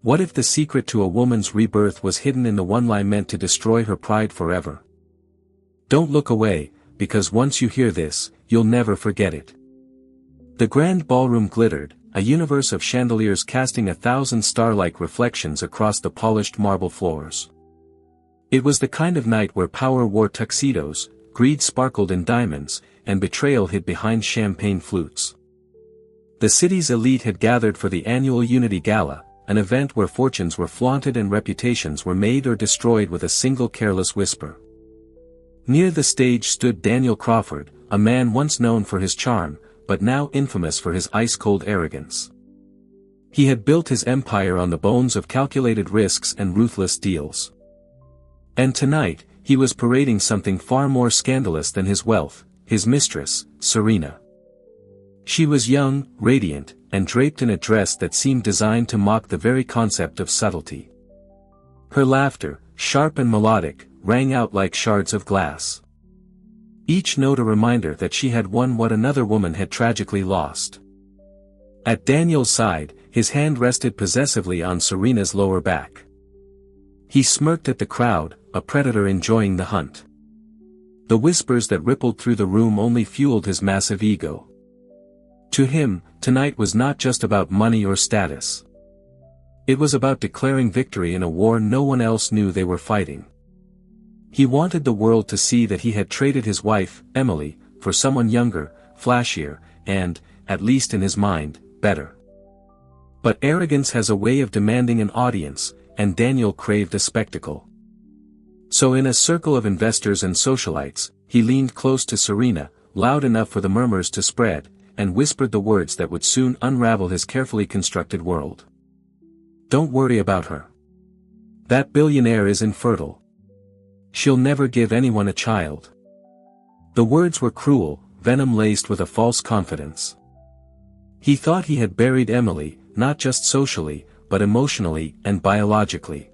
What if the secret to a woman's rebirth was hidden in the one lie meant to destroy her pride forever? Don't look away, because once you hear this, you'll never forget it. The grand ballroom glittered, a universe of chandeliers casting 1,000 star-like reflections across the polished marble floors. It was the kind of night where power wore tuxedos, greed sparkled in diamonds, and betrayal hid behind champagne flutes. The city's elite had gathered for the annual Unity Gala, an event where fortunes were flaunted and reputations were made or destroyed with a single careless whisper. Near the stage stood Daniel Crawford, a man once known for his charm, but now infamous for his ice-cold arrogance. He had built his empire on the bones of calculated risks and ruthless deals. And tonight, he was parading something far more scandalous than his wealth, his mistress, Serena. She was young, radiant, and draped in a dress that seemed designed to mock the very concept of subtlety. Her laughter, sharp and melodic, rang out like shards of glass. Each note a reminder that she had won what another woman had tragically lost. At Daniel's side, his hand rested possessively on Serena's lower back. He smirked at the crowd, a predator enjoying the hunt. The whispers that rippled through the room only fueled his massive ego. To him, tonight was not just about money or status. It was about declaring victory in a war no one else knew they were fighting. He wanted the world to see that he had traded his wife, Emily, for someone younger, flashier, and, at least in his mind, better. But arrogance has a way of demanding an audience, and Daniel craved a spectacle. So in a circle of investors and socialites, he leaned close to Serena, loud enough for the murmurs to spread, and whispered the words that would soon unravel his carefully constructed world. Don't worry about her. That billionaire is infertile. She'll never give anyone a child. The words were cruel, venom-laced with a false confidence. He thought he had buried Emily, not just socially, but emotionally and biologically.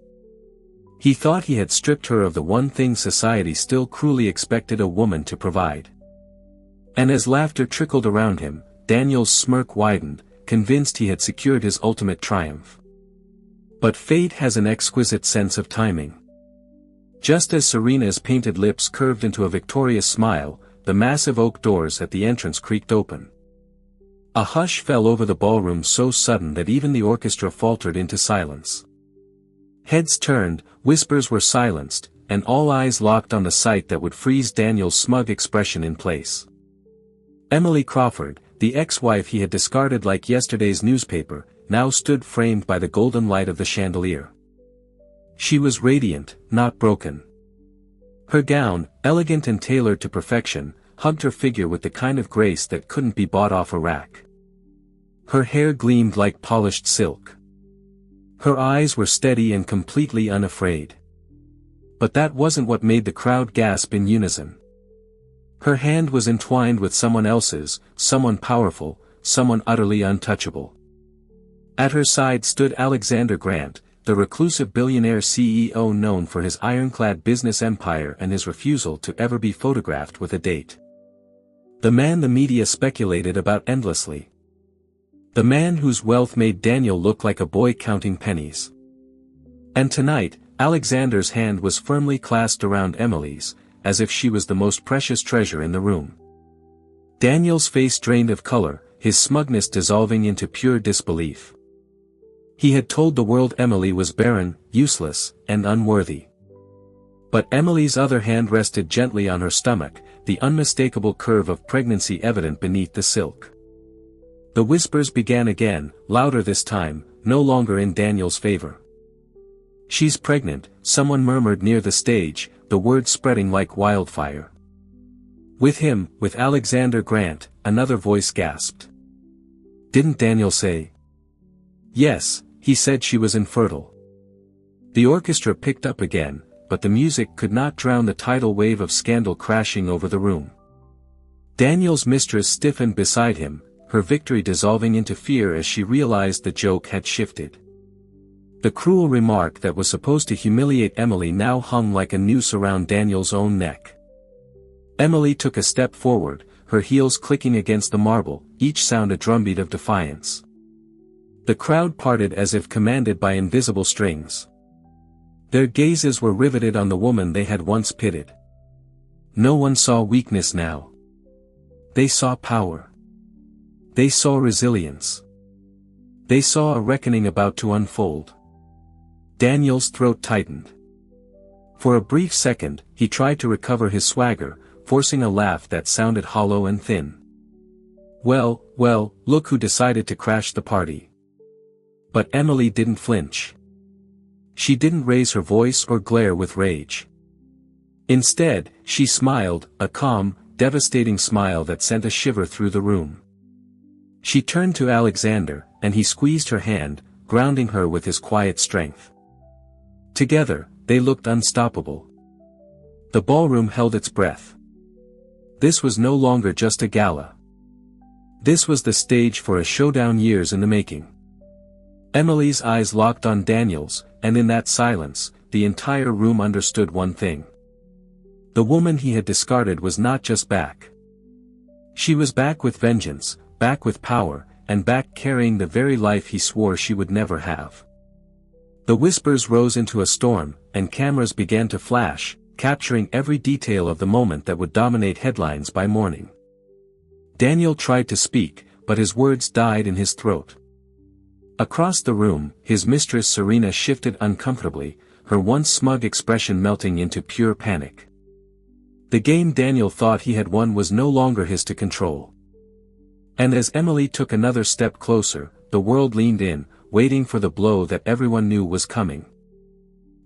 He thought he had stripped her of the one thing society still cruelly expected a woman to provide. And as laughter trickled around him, Daniel's smirk widened, convinced he had secured his ultimate triumph. But fate has an exquisite sense of timing. Just as Serena's painted lips curved into a victorious smile, the massive oak doors at the entrance creaked open. A hush fell over the ballroom so sudden that even the orchestra faltered into silence. Heads turned, whispers were silenced, and all eyes locked on the sight that would freeze Daniel's smug expression in place. Emily Crawford, the ex-wife he had discarded like yesterday's newspaper, now stood framed by the golden light of the chandelier. She was radiant, not broken. Her gown, elegant and tailored to perfection, hugged her figure with the kind of grace that couldn't be bought off a rack. Her hair gleamed like polished silk. Her eyes were steady and completely unafraid. But that wasn't what made the crowd gasp in unison. Her hand was entwined with someone else's, someone powerful, someone utterly untouchable. At her side stood Alexander Grant, the reclusive billionaire CEO known for his ironclad business empire and his refusal to ever be photographed with a date. The man the media speculated about endlessly. The man whose wealth made Daniel look like a boy counting pennies. And tonight, Alexander's hand was firmly clasped around Emily's, as if she was the most precious treasure in the room. Daniel's face drained of color, his smugness dissolving into pure disbelief. He had told the world Emily was barren, useless, and unworthy. But Emily's other hand rested gently on her stomach, the unmistakable curve of pregnancy evident beneath the silk. The whispers began again, louder this time, no longer in Daniel's favor. "She's pregnant," someone murmured near the stage, the words spreading like wildfire. With him, with Alexander Grant, another voice gasped. "Didn't Daniel say?" "Yes, he said she was infertile." The orchestra picked up again, but the music could not drown the tidal wave of scandal crashing over the room. Daniel's mistress stiffened beside him, her victory dissolving into fear as she realized the joke had shifted. The cruel remark that was supposed to humiliate Emily now hung like a noose around Daniel's own neck. Emily took a step forward, her heels clicking against the marble, each sound a drumbeat of defiance. The crowd parted as if commanded by invisible strings. Their gazes were riveted on the woman they had once pitied. No one saw weakness now. They saw power. They saw resilience. They saw a reckoning about to unfold. Daniel's throat tightened. For a brief second, he tried to recover his swagger, forcing a laugh that sounded hollow and thin. Well, look who decided to crash the party. But Emily didn't flinch. She didn't raise her voice or glare with rage. Instead, she smiled, a calm, devastating smile that sent a shiver through the room. She turned to Alexander, and he squeezed her hand, grounding her with his quiet strength. Together, they looked unstoppable. The ballroom held its breath. This was no longer just a gala. This was the stage for a showdown years in the making. Emily's eyes locked on Daniel's, and in that silence, the entire room understood one thing. The woman he had discarded was not just back. She was back with vengeance, back with power, and back carrying the very life he swore she would never have. The whispers rose into a storm, and cameras began to flash, capturing every detail of the moment that would dominate headlines by morning. Daniel tried to speak, but his words died in his throat. Across the room, his mistress Serena shifted uncomfortably, her once smug expression melting into pure panic. The game Daniel thought he had won was no longer his to control. And as Emily took another step closer, the world leaned in, waiting for the blow that everyone knew was coming.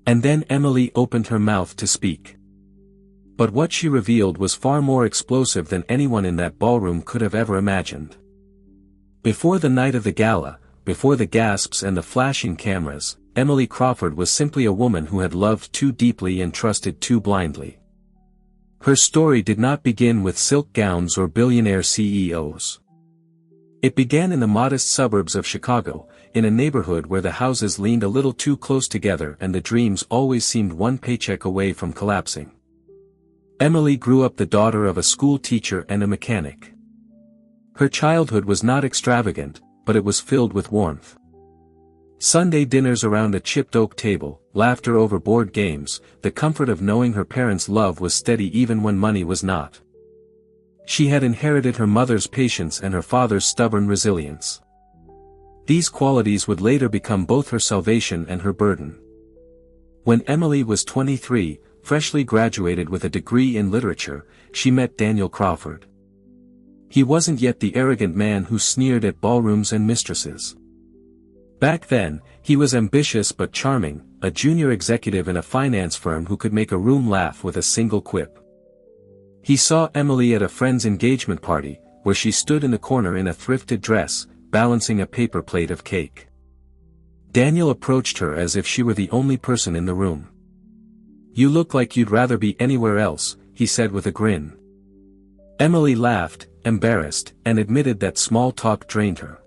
And then Emily opened her mouth to speak. But what she revealed was far more explosive than anyone in that ballroom could have ever imagined. Before the night of the gala, before the gasps and the flashing cameras, Emily Crawford was simply a woman who had loved too deeply and trusted too blindly. Her story did not begin with silk gowns or billionaire CEOs. It began in the modest suburbs of Chicago, in a neighborhood where the houses leaned a little too close together and the dreams always seemed one paycheck away from collapsing. Emily grew up the daughter of a school teacher and a mechanic. Her childhood was not extravagant, but it was filled with warmth. Sunday dinners around a chipped oak table, laughter over board games, the comfort of knowing her parents' love was steady even when money was not. She had inherited her mother's patience and her father's stubborn resilience. These qualities would later become both her salvation and her burden. When Emily was 23, freshly graduated with a degree in literature, she met Daniel Crawford. He wasn't yet the arrogant man who sneered at ballrooms and mistresses. Back then, he was ambitious but charming, a junior executive in a finance firm who could make a room laugh with a single quip. He saw Emily at a friend's engagement party, where she stood in the corner in a thrifted dress, balancing a paper plate of cake. Daniel approached her as if she were the only person in the room. "You look like you'd rather be anywhere else," he said with a grin. Emily laughed, embarrassed, and admitted that small talk drained her.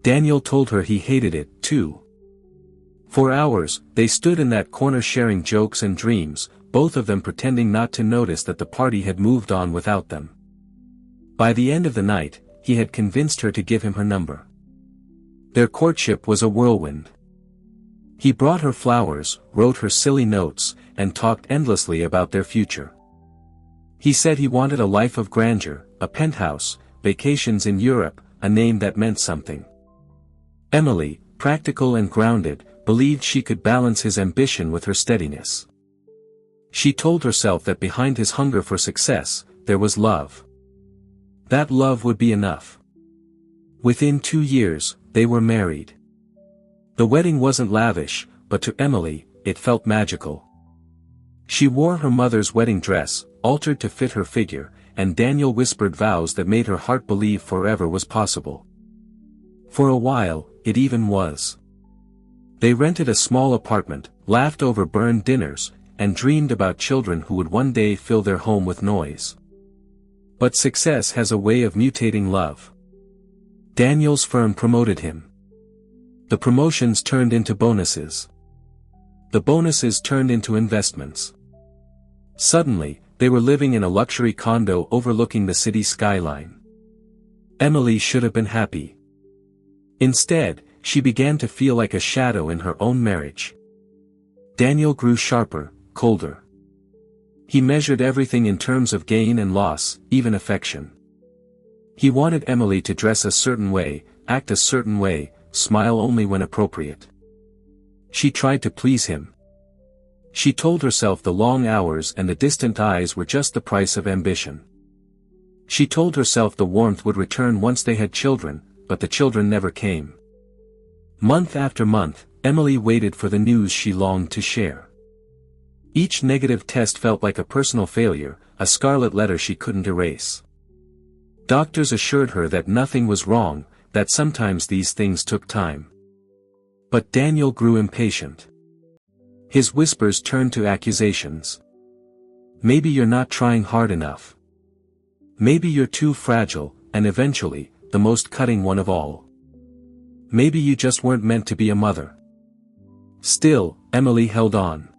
Daniel told her he hated it, too. For hours, they stood in that corner sharing jokes and dreams, both of them pretending not to notice that the party had moved on without them. By the end of the night, he had convinced her to give him her number. Their courtship was a whirlwind. He brought her flowers, wrote her silly notes, and talked endlessly about their future. He said he wanted a life of grandeur, a penthouse, vacations in Europe, a name that meant something. Emily, practical and grounded, believed she could balance his ambition with her steadiness. She told herself that behind his hunger for success, there was love. That love would be enough. Within 2 years, they were married. The wedding wasn't lavish, but to Emily, it felt magical. She wore her mother's wedding dress, altered to fit her figure, and Daniel whispered vows that made her heart believe forever was possible. For a while, it even was. They rented a small apartment, laughed over burned dinners, and dreamed about children who would one day fill their home with noise. But success has a way of mutating love. Daniel's firm promoted him. The promotions turned into bonuses. The bonuses turned into investments. Suddenly, they were living in a luxury condo overlooking the city skyline. Emily should have been happy. Instead, she began to feel like a shadow in her own marriage. Daniel grew sharper, colder. He measured everything in terms of gain and loss, even affection. He wanted Emily to dress a certain way, act a certain way, smile only when appropriate. She tried to please him. She told herself the long hours and the distant eyes were just the price of ambition. She told herself the warmth would return once they had children, but the children never came. Month after month, Emily waited for the news she longed to share. Each negative test felt like a personal failure, a scarlet letter she couldn't erase. Doctors assured her that nothing was wrong, that sometimes these things took time. But Daniel grew impatient. His whispers turned to accusations. Maybe you're not trying hard enough. Maybe you're too fragile, and eventually, the most cutting one of all. Maybe you just weren't meant to be a mother. Still, Emily held on.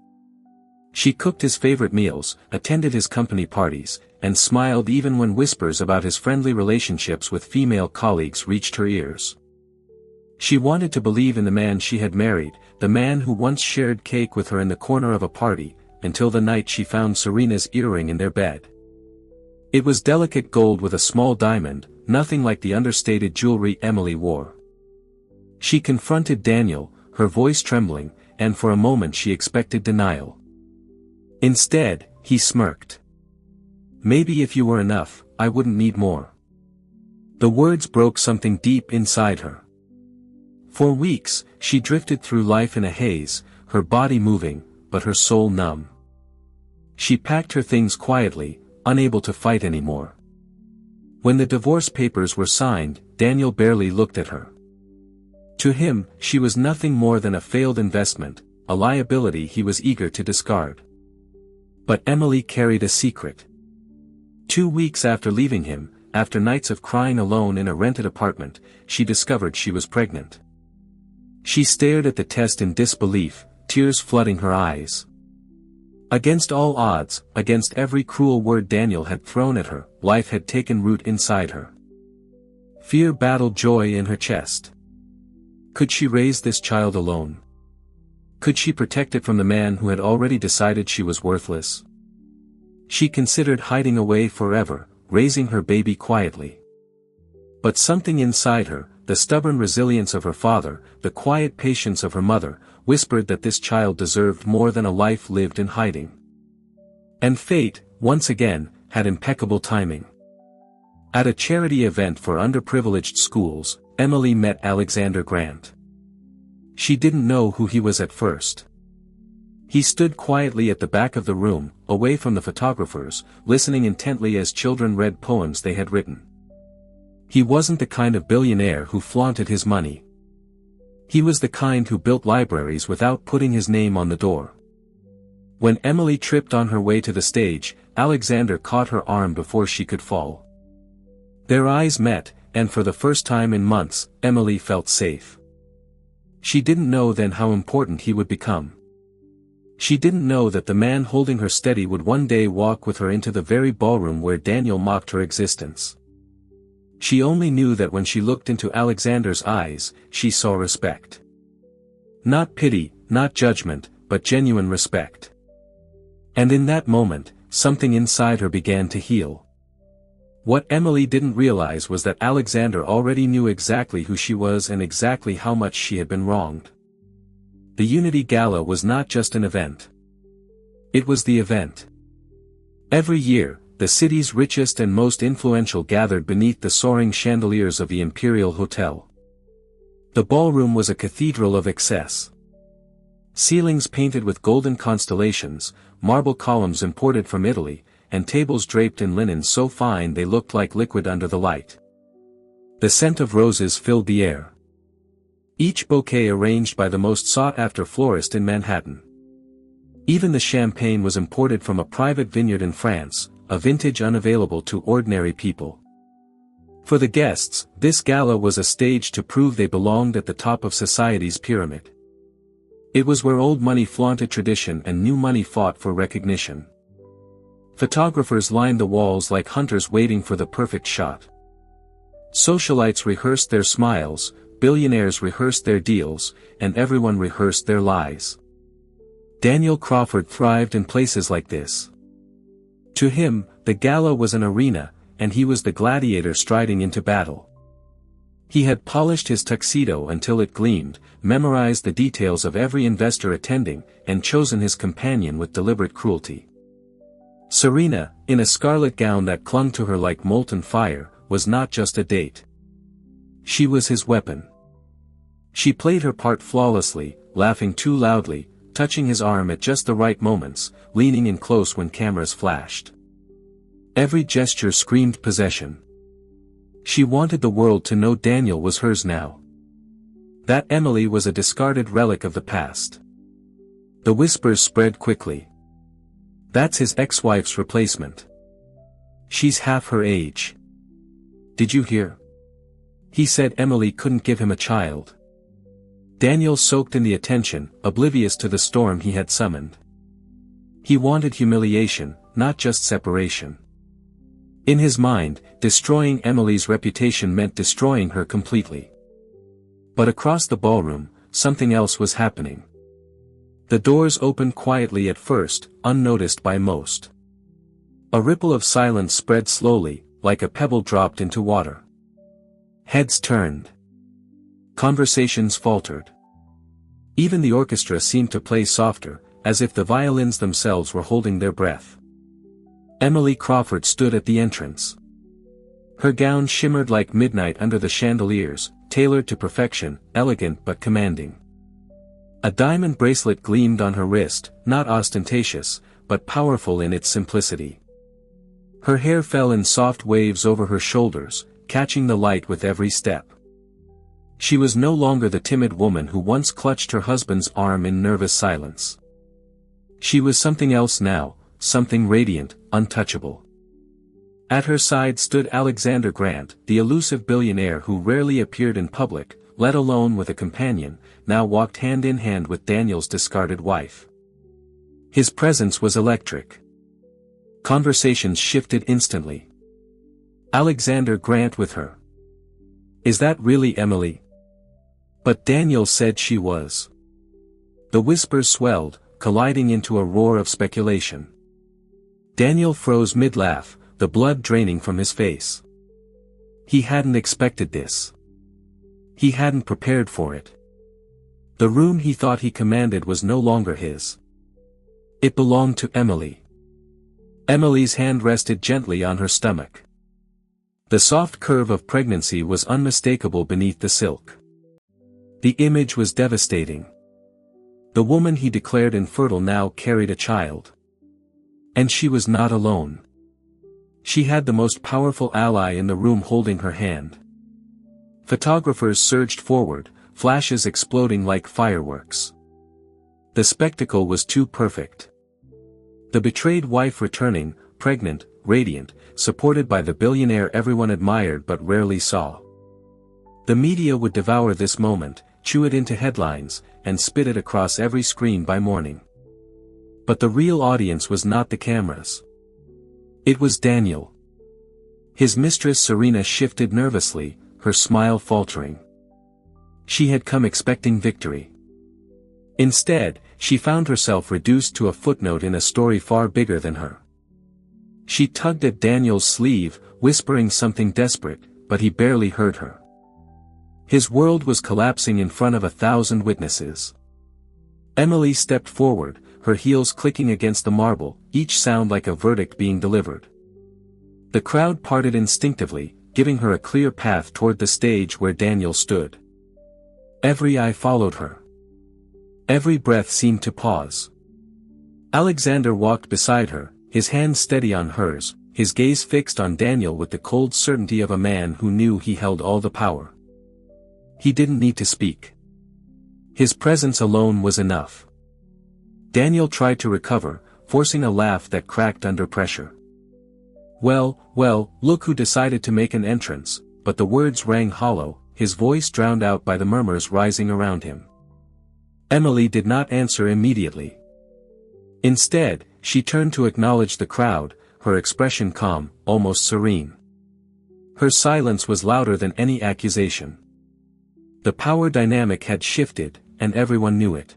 She cooked his favorite meals, attended his company parties, and smiled even when whispers about his friendly relationships with female colleagues reached her ears. She wanted to believe in the man she had married, the man who once shared cake with her in the corner of a party, until the night she found Serena's earring in their bed. It was delicate gold with a small diamond, nothing like the understated jewelry Emily wore. She confronted Daniel, her voice trembling, and for a moment she expected denial. Instead, he smirked. Maybe if you were enough, I wouldn't need more. The words broke something deep inside her. For weeks, she drifted through life in a haze, her body moving, but her soul numb. She packed her things quietly, unable to fight anymore. When the divorce papers were signed, Daniel barely looked at her. To him, she was nothing more than a failed investment, a liability he was eager to discard. But Emily carried a secret. 2 weeks after leaving him, after nights of crying alone in a rented apartment, she discovered she was pregnant. She stared at the test in disbelief, tears flooding her eyes. Against all odds, against every cruel word Daniel had thrown at her, life had taken root inside her. Fear battled joy in her chest. Could she raise this child alone? Could she protect it from the man who had already decided she was worthless? She considered hiding away forever, raising her baby quietly. But something inside her, the stubborn resilience of her father, the quiet patience of her mother, whispered that this child deserved more than a life lived in hiding. And fate, once again, had impeccable timing. At a charity event for underprivileged schools, Emily met Alexander Grant. She didn't know who he was at first. He stood quietly at the back of the room, away from the photographers, listening intently as children read poems they had written. He wasn't the kind of billionaire who flaunted his money. He was the kind who built libraries without putting his name on the door. When Emily tripped on her way to the stage, Alexander caught her arm before she could fall. Their eyes met, and for the first time in months, Emily felt safe. She didn't know then how important he would become. She didn't know that the man holding her steady would one day walk with her into the very ballroom where Daniel mocked her existence. She only knew that when she looked into Alexander's eyes, she saw respect. Not pity, not judgment, but genuine respect. And in that moment, something inside her began to heal. What Emily didn't realize was that Alexander already knew exactly who she was and exactly how much she had been wronged. The Unity Gala was not just an event. It was the event. Every year, the city's richest and most influential gathered beneath the soaring chandeliers of the Imperial Hotel. The ballroom was a cathedral of excess. Ceilings painted with golden constellations, marble columns imported from Italy, and tables draped in linen so fine they looked like liquid under the light. The scent of roses filled the air. Each bouquet arranged by the most sought-after florist in Manhattan. Even the champagne was imported from a private vineyard in France, a vintage unavailable to ordinary people. For the guests, this gala was a stage to prove they belonged at the top of society's pyramid. It was where old money flaunted tradition and new money fought for recognition. Photographers lined the walls like hunters waiting for the perfect shot. Socialites rehearsed their smiles, billionaires rehearsed their deals, and everyone rehearsed their lies. Daniel Crawford thrived in places like this. To him, the gala was an arena, and he was the gladiator striding into battle. He had polished his tuxedo until it gleamed, memorized the details of every investor attending, and chosen his companion with deliberate cruelty. Serena, in a scarlet gown that clung to her like molten fire, was not just a date. She was his weapon. She played her part flawlessly, laughing too loudly, touching his arm at just the right moments, leaning in close when cameras flashed. Every gesture screamed possession. She wanted the world to know Daniel was hers now. That Emily was a discarded relic of the past. The whispers spread quickly. That's his ex-wife's replacement. She's half her age. Did you hear? He said Emily couldn't give him a child. Daniel soaked in the attention, oblivious to the storm he had summoned. He wanted humiliation, not just separation. In his mind, destroying Emily's reputation meant destroying her completely. But across the ballroom, something else was happening. The doors opened quietly at first, unnoticed by most. A ripple of silence spread slowly, like a pebble dropped into water. Heads turned. Conversations faltered. Even the orchestra seemed to play softer, as if the violins themselves were holding their breath. Emily Crawford stood at the entrance. Her gown shimmered like midnight under the chandeliers, tailored to perfection, elegant but commanding. A diamond bracelet gleamed on her wrist, not ostentatious, but powerful in its simplicity. Her hair fell in soft waves over her shoulders, catching the light with every step. She was no longer the timid woman who once clutched her husband's arm in nervous silence. She was something else now, something radiant, untouchable. At her side stood Alexander Grant, the elusive billionaire who rarely appeared in public, let alone with a companion, now walked hand in hand with Daniel's discarded wife. His presence was electric. Conversations shifted instantly. Alexander Grant with her. Is that really Emily? But Daniel said she was. The whispers swelled, colliding into a roar of speculation. Daniel froze mid-laugh, the blood draining from his face. He hadn't expected this. He hadn't prepared for it. The room he thought he commanded was no longer his. It belonged to Emily. Emily's hand rested gently on her stomach. The soft curve of pregnancy was unmistakable beneath the silk. The image was devastating. The woman he declared infertile now carried a child. And she was not alone. She had the most powerful ally in the room holding her hand. Photographers surged forward, flashes exploding like fireworks. The spectacle was too perfect. The betrayed wife returning, pregnant, radiant, supported by the billionaire everyone admired but rarely saw. The media would devour this moment, chew it into headlines, and spit it across every screen by morning. But the real audience was not the cameras. It was Daniel. His mistress Serena shifted nervously, her smile faltering. She had come expecting victory. Instead, she found herself reduced to a footnote in a story far bigger than her. She tugged at Daniel's sleeve, whispering something desperate, but he barely heard her. His world was collapsing in front of 1,000 witnesses. Emily stepped forward, her heels clicking against the marble, each sound like a verdict being delivered. The crowd parted instinctively, giving her a clear path toward the stage where Daniel stood. Every eye followed her. Every breath seemed to pause. Alexander walked beside her, his hand steady on hers, his gaze fixed on Daniel with the cold certainty of a man who knew he held all the power. He didn't need to speak. His presence alone was enough. Daniel tried to recover, forcing a laugh that cracked under pressure. Well, look who decided to make an entrance, but the words rang hollow, his voice drowned out by the murmurs rising around him. Emily did not answer immediately. Instead, she turned to acknowledge the crowd, her expression calm, almost serene. Her silence was louder than any accusation. The power dynamic had shifted, and everyone knew it.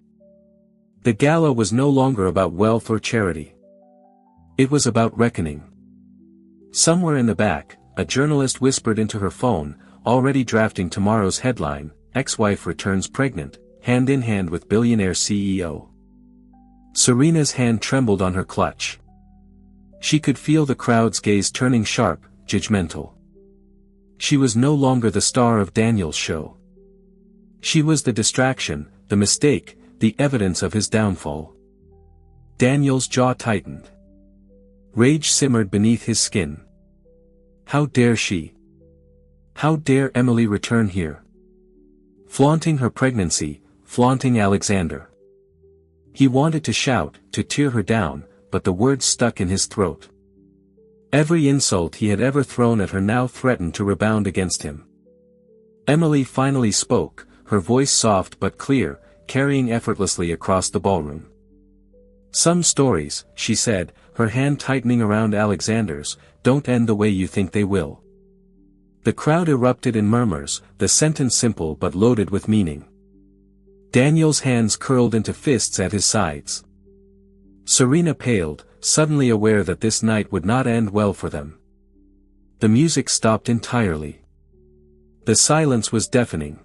The gala was no longer about wealth or charity. It was about reckoning. Somewhere in the back, a journalist whispered into her phone, already drafting tomorrow's headline, "Ex-wife returns pregnant, hand in hand with billionaire CEO." Serena's hand trembled on her clutch. She could feel the crowd's gaze turning sharp, judgmental. She was no longer the star of Daniel's show. She was the distraction, the mistake, the evidence of his downfall. Daniel's jaw tightened. Rage simmered beneath his skin. How dare she? How dare Emily return here? Flaunting her pregnancy, flaunting Alexander. He wanted to shout, to tear her down, but the words stuck in his throat. Every insult he had ever thrown at her now threatened to rebound against him. Emily finally spoke, her voice soft but clear, carrying effortlessly across the ballroom. "Some stories," she said, her hand tightening around Alexander's, "don't end the way you think they will." The crowd erupted in murmurs, the sentence simple but loaded with meaning. Daniel's hands curled into fists at his sides. Serena paled, suddenly aware that this night would not end well for them. The music stopped entirely. The silence was deafening.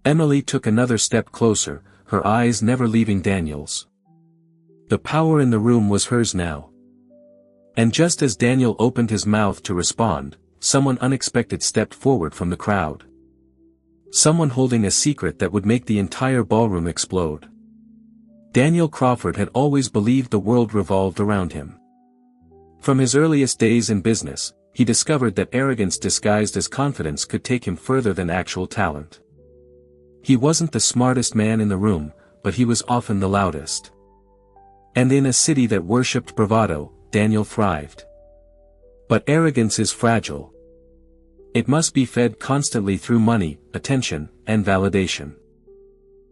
Emily took another step closer, her eyes never leaving Daniel's. The power in the room was hers now. And just as Daniel opened his mouth to respond, someone unexpected stepped forward from the crowd. Someone holding a secret that would make the entire ballroom explode. Daniel Crawford had always believed the world revolved around him. From his earliest days in business, he discovered that arrogance disguised as confidence could take him further than actual talent. He wasn't the smartest man in the room, but he was often the loudest. And in a city that worshipped bravado, Daniel thrived. But arrogance is fragile. It must be fed constantly through money, attention, and validation.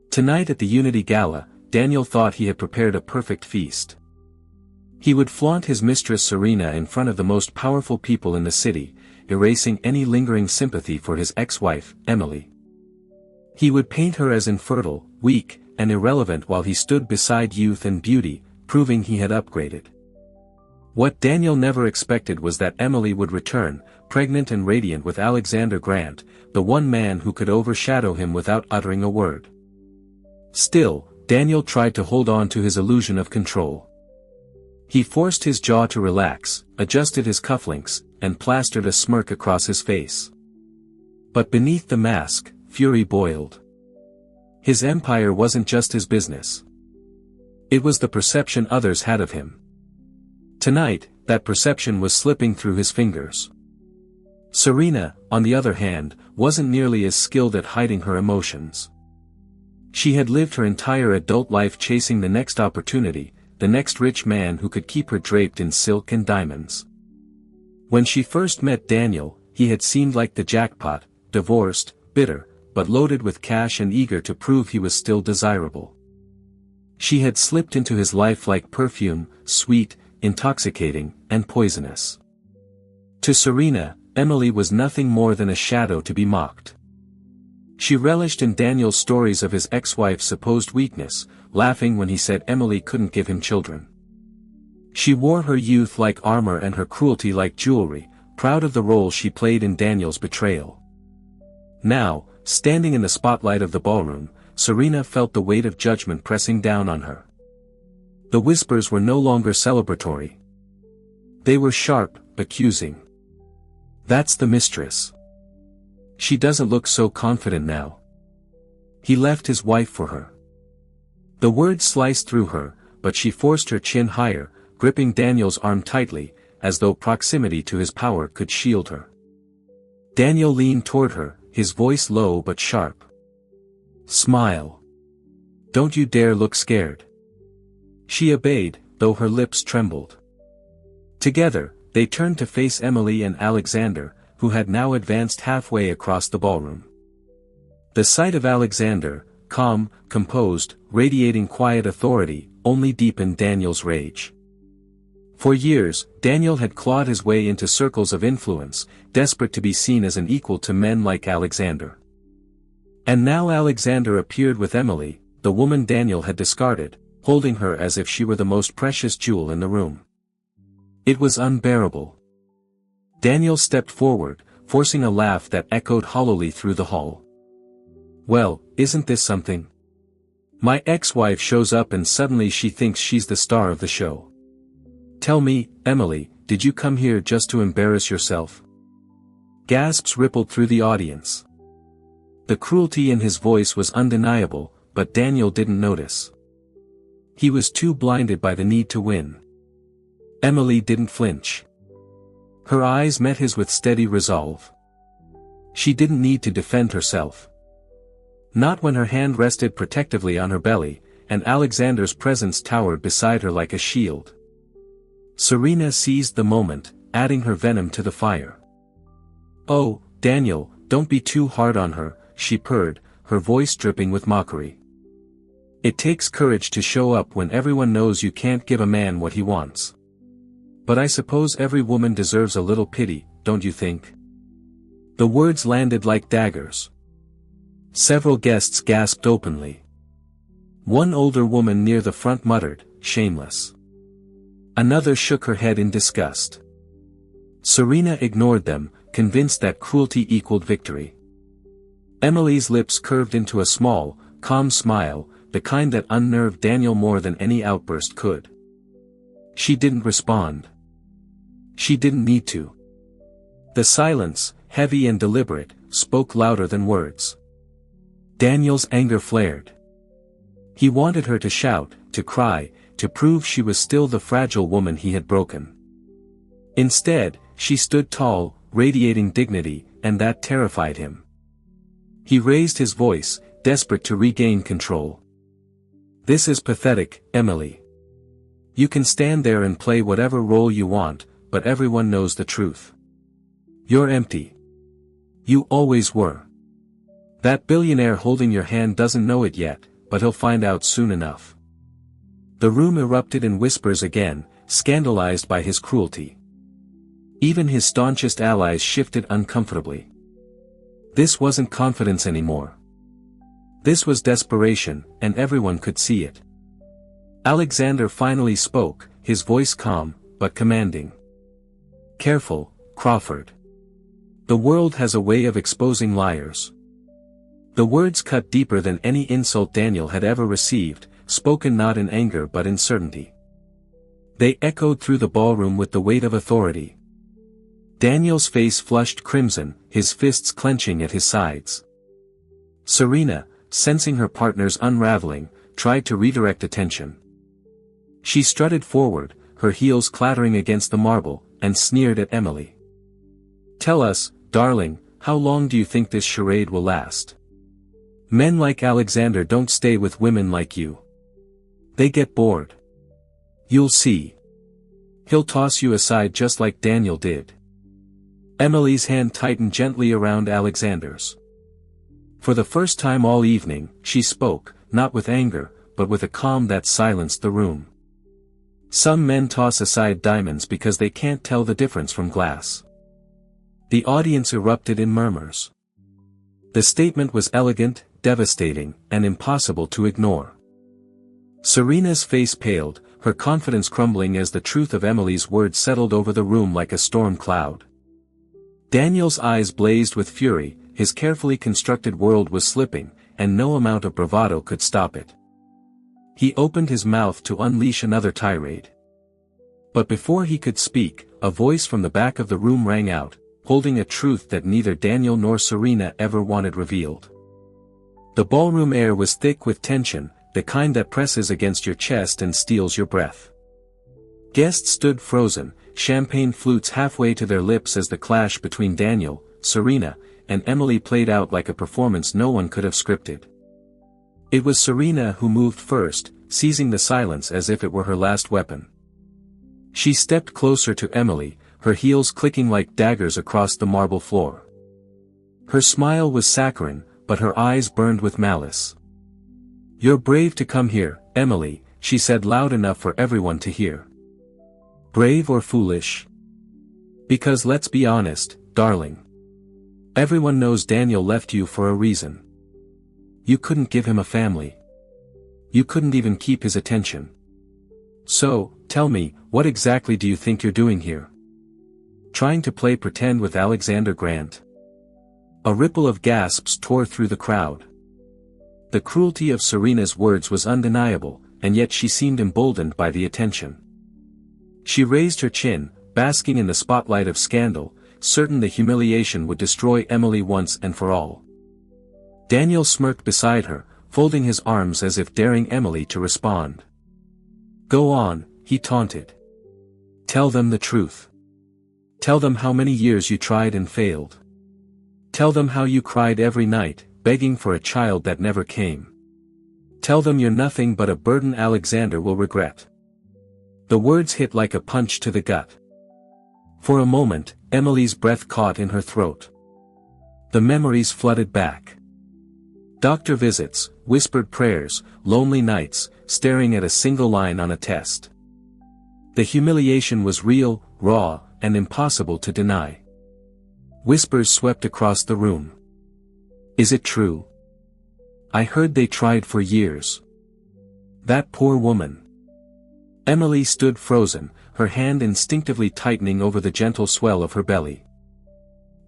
Tonight at the Unity Gala, Daniel thought he had prepared a perfect feast. He would flaunt his mistress Serena in front of the most powerful people in the city, erasing any lingering sympathy for his ex-wife, Emily. He would paint her as infertile, weak, and irrelevant while he stood beside youth and beauty, proving he had upgraded. What Daniel never expected was that Emily would return, pregnant and radiant with Alexander Grant, the one man who could overshadow him without uttering a word. Still, Daniel tried to hold on to his illusion of control. He forced his jaw to relax, adjusted his cufflinks, and plastered a smirk across his face. But beneath the mask, fury boiled. His empire wasn't just his business. It was the perception others had of him. Tonight, that perception was slipping through his fingers. Serena, on the other hand, wasn't nearly as skilled at hiding her emotions. She had lived her entire adult life chasing the next opportunity, the next rich man who could keep her draped in silk and diamonds. When she first met Daniel, he had seemed like the jackpot, divorced, bitter, but loaded with cash and eager to prove he was still desirable. She had slipped into his life like perfume, sweet, intoxicating, and poisonous. To Serena, Emily was nothing more than a shadow to be mocked. She relished in Daniel's stories of his ex-wife's supposed weakness, laughing when he said Emily couldn't give him children. She wore her youth like armor and her cruelty like jewelry, proud of the role she played in Daniel's betrayal. Now, standing in the spotlight of the ballroom, Serena felt the weight of judgment pressing down on her. The whispers were no longer celebratory. They were sharp, accusing. "That's the mistress. She doesn't look so confident now. He left his wife for her." The words sliced through her, but she forced her chin higher, gripping Daniel's arm tightly, as though proximity to his power could shield her. Daniel leaned toward her, his voice low but sharp. "Smile. Don't you dare look scared." She obeyed, though her lips trembled. Together, they turned to face Emily and Alexander, who had now advanced halfway across the ballroom. The sight of Alexander, calm, composed, radiating quiet authority, only deepened Daniel's rage. For years, Daniel had clawed his way into circles of influence, desperate to be seen as an equal to men like Alexander. And now Alexander appeared with Emily, the woman Daniel had discarded, holding her as if she were the most precious jewel in the room. It was unbearable. Daniel stepped forward, forcing a laugh that echoed hollowly through the hall. Well, isn't this something? My ex-wife shows up and suddenly she thinks she's the star of the show. Tell me, Emily, did you come here just to embarrass yourself? Gasps rippled through the audience. The cruelty in his voice was undeniable, but Daniel didn't notice. He was too blinded by the need to win. Emily didn't flinch. Her eyes met his with steady resolve. She didn't need to defend herself. Not when her hand rested protectively on her belly, and Alexander's presence towered beside her like a shield. Serena seized the moment, adding her venom to the fire. "Oh, Daniel, don't be too hard on her," she purred, her voice dripping with mockery. "It takes courage to show up when everyone knows you can't give a man what he wants. But I suppose every woman deserves a little pity, don't you think?" The words landed like daggers. Several guests gasped openly. One older woman near the front muttered, "Shameless." Another shook her head in disgust. Serena ignored them, convinced that cruelty equaled victory. Emily's lips curved into a small, calm smile, the kind that unnerved Daniel more than any outburst could. She didn't respond. She didn't need to. The silence, heavy and deliberate, spoke louder than words. Daniel's anger flared. He wanted her to shout, to cry, to prove she was still the fragile woman he had broken. Instead, she stood tall, radiating dignity, and that terrified him. He raised his voice, desperate to regain control. "This is pathetic, Emily. You can stand there and play whatever role you want, but everyone knows the truth. You're empty. You always were. That billionaire holding your hand doesn't know it yet, but he'll find out soon enough." The room erupted in whispers again, scandalized by his cruelty. Even his staunchest allies shifted uncomfortably. This wasn't confidence anymore. This was desperation, and everyone could see it. Alexander finally spoke, his voice calm, but commanding. "Careful, Crawford. The world has a way of exposing liars." The words cut deeper than any insult Daniel had ever received, spoken not in anger but in certainty. They echoed through the ballroom with the weight of authority. Daniel's face flushed crimson, his fists clenching at his sides. Serena, sensing her partner's unraveling, tried to redirect attention. She strutted forward, her heels clattering against the marble, and sneered at Emily. "Tell us, darling, how long do you think this charade will last? Men like Alexander don't stay with women like you. They get bored. You'll see. He'll toss you aside just like Daniel did." Emily's hand tightened gently around Alexander's. For the first time all evening, she spoke, not with anger, but with a calm that silenced the room. "Some men toss aside diamonds because they can't tell the difference from glass." The audience erupted in murmurs. The statement was elegant, devastating, and impossible to ignore. Serena's face paled, her confidence crumbling as the truth of Emily's words settled over the room like a storm cloud. Daniel's eyes blazed with fury, his carefully constructed world was slipping, and no amount of bravado could stop it. He opened his mouth to unleash another tirade. But before he could speak, a voice from the back of the room rang out, holding a truth that neither Daniel nor Serena ever wanted revealed. The ballroom air was thick with tension, the kind that presses against your chest and steals your breath. Guests stood frozen, champagne flutes halfway to their lips as the clash between Daniel, Serena, and Emily played out like a performance no one could have scripted. It was Serena who moved first, seizing the silence as if it were her last weapon. She stepped closer to Emily, her heels clicking like daggers across the marble floor. Her smile was saccharine, but her eyes burned with malice. "You're brave to come here, Emily," she said loud enough for everyone to hear. "Brave or foolish? Because let's be honest, darling. Everyone knows Daniel left you for a reason. You couldn't give him a family. You couldn't even keep his attention. So, tell me, what exactly do you think you're doing here? Trying to play pretend with Alexander Grant? A ripple of gasps tore through the crowd. The cruelty of Serena's words was undeniable, and yet she seemed emboldened by the attention. She raised her chin, basking in the spotlight of scandal, certain the humiliation would destroy Emily once and for all. Daniel smirked beside her, folding his arms as if daring Emily to respond. Go on, he taunted. Tell them the truth. Tell them how many years you tried and failed. Tell them how you cried every night, begging for a child that never came. Tell them you're nothing but a burden Alexander will regret. The words hit like a punch to the gut. For a moment, Emily's breath caught in her throat. The memories flooded back. Doctor visits, whispered prayers, lonely nights, staring at a single line on a test. The humiliation was real, raw, and impossible to deny. Whispers swept across the room. Is it true? I heard they tried for years. That poor woman. Emily stood frozen, her hand instinctively tightening over the gentle swell of her belly.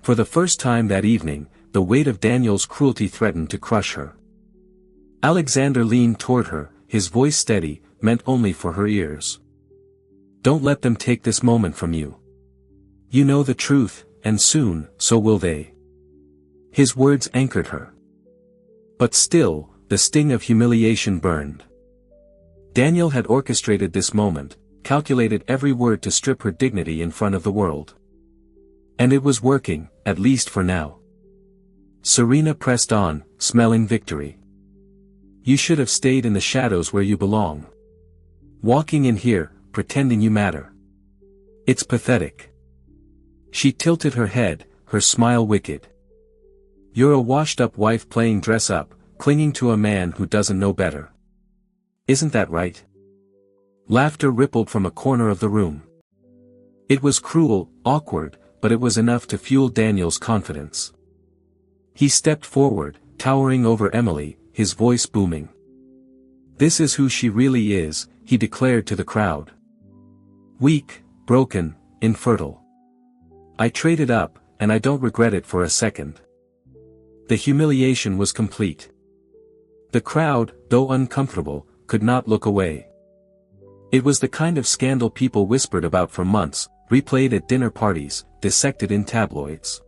For the first time that evening, the weight of Daniel's cruelty threatened to crush her. Alexander leaned toward her, his voice steady, meant only for her ears. Don't let them take this moment from you. You know the truth, and soon, so will they. His words anchored her. But still, the sting of humiliation burned. Daniel had orchestrated this moment, calculated every word to strip her dignity in front of the world. And it was working, at least for now. Serena pressed on, smelling victory. You should have stayed in the shadows where you belong. Walking in here, pretending you matter. It's pathetic. She tilted her head, her smile wicked. You're a washed-up wife playing dress-up, clinging to a man who doesn't know better. Isn't that right? Laughter rippled from a corner of the room. It was cruel, awkward, but it was enough to fuel Daniel's confidence. He stepped forward, towering over Emily, his voice booming. This is who she really is, he declared to the crowd. Weak, broken, infertile. I traded up, and I don't regret it for a second. The humiliation was complete. The crowd, though uncomfortable, could not look away. It was the kind of scandal people whispered about for months, replayed at dinner parties, dissected in tabloids.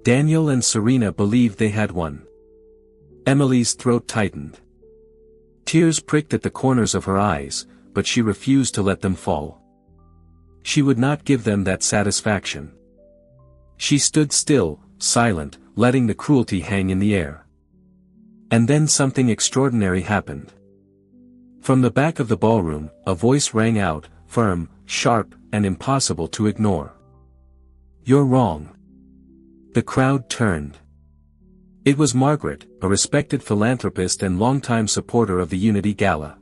Daniel and Serena believed they had won. Emily's throat tightened. Tears pricked at the corners of her eyes, but she refused to let them fall. She would not give them that satisfaction. She stood still, silent, letting the cruelty hang in the air. And then something extraordinary happened. From the back of the ballroom, a voice rang out, firm, sharp, and impossible to ignore. You're wrong. The crowd turned. It was Margaret, a respected philanthropist and longtime supporter of the Unity Gala.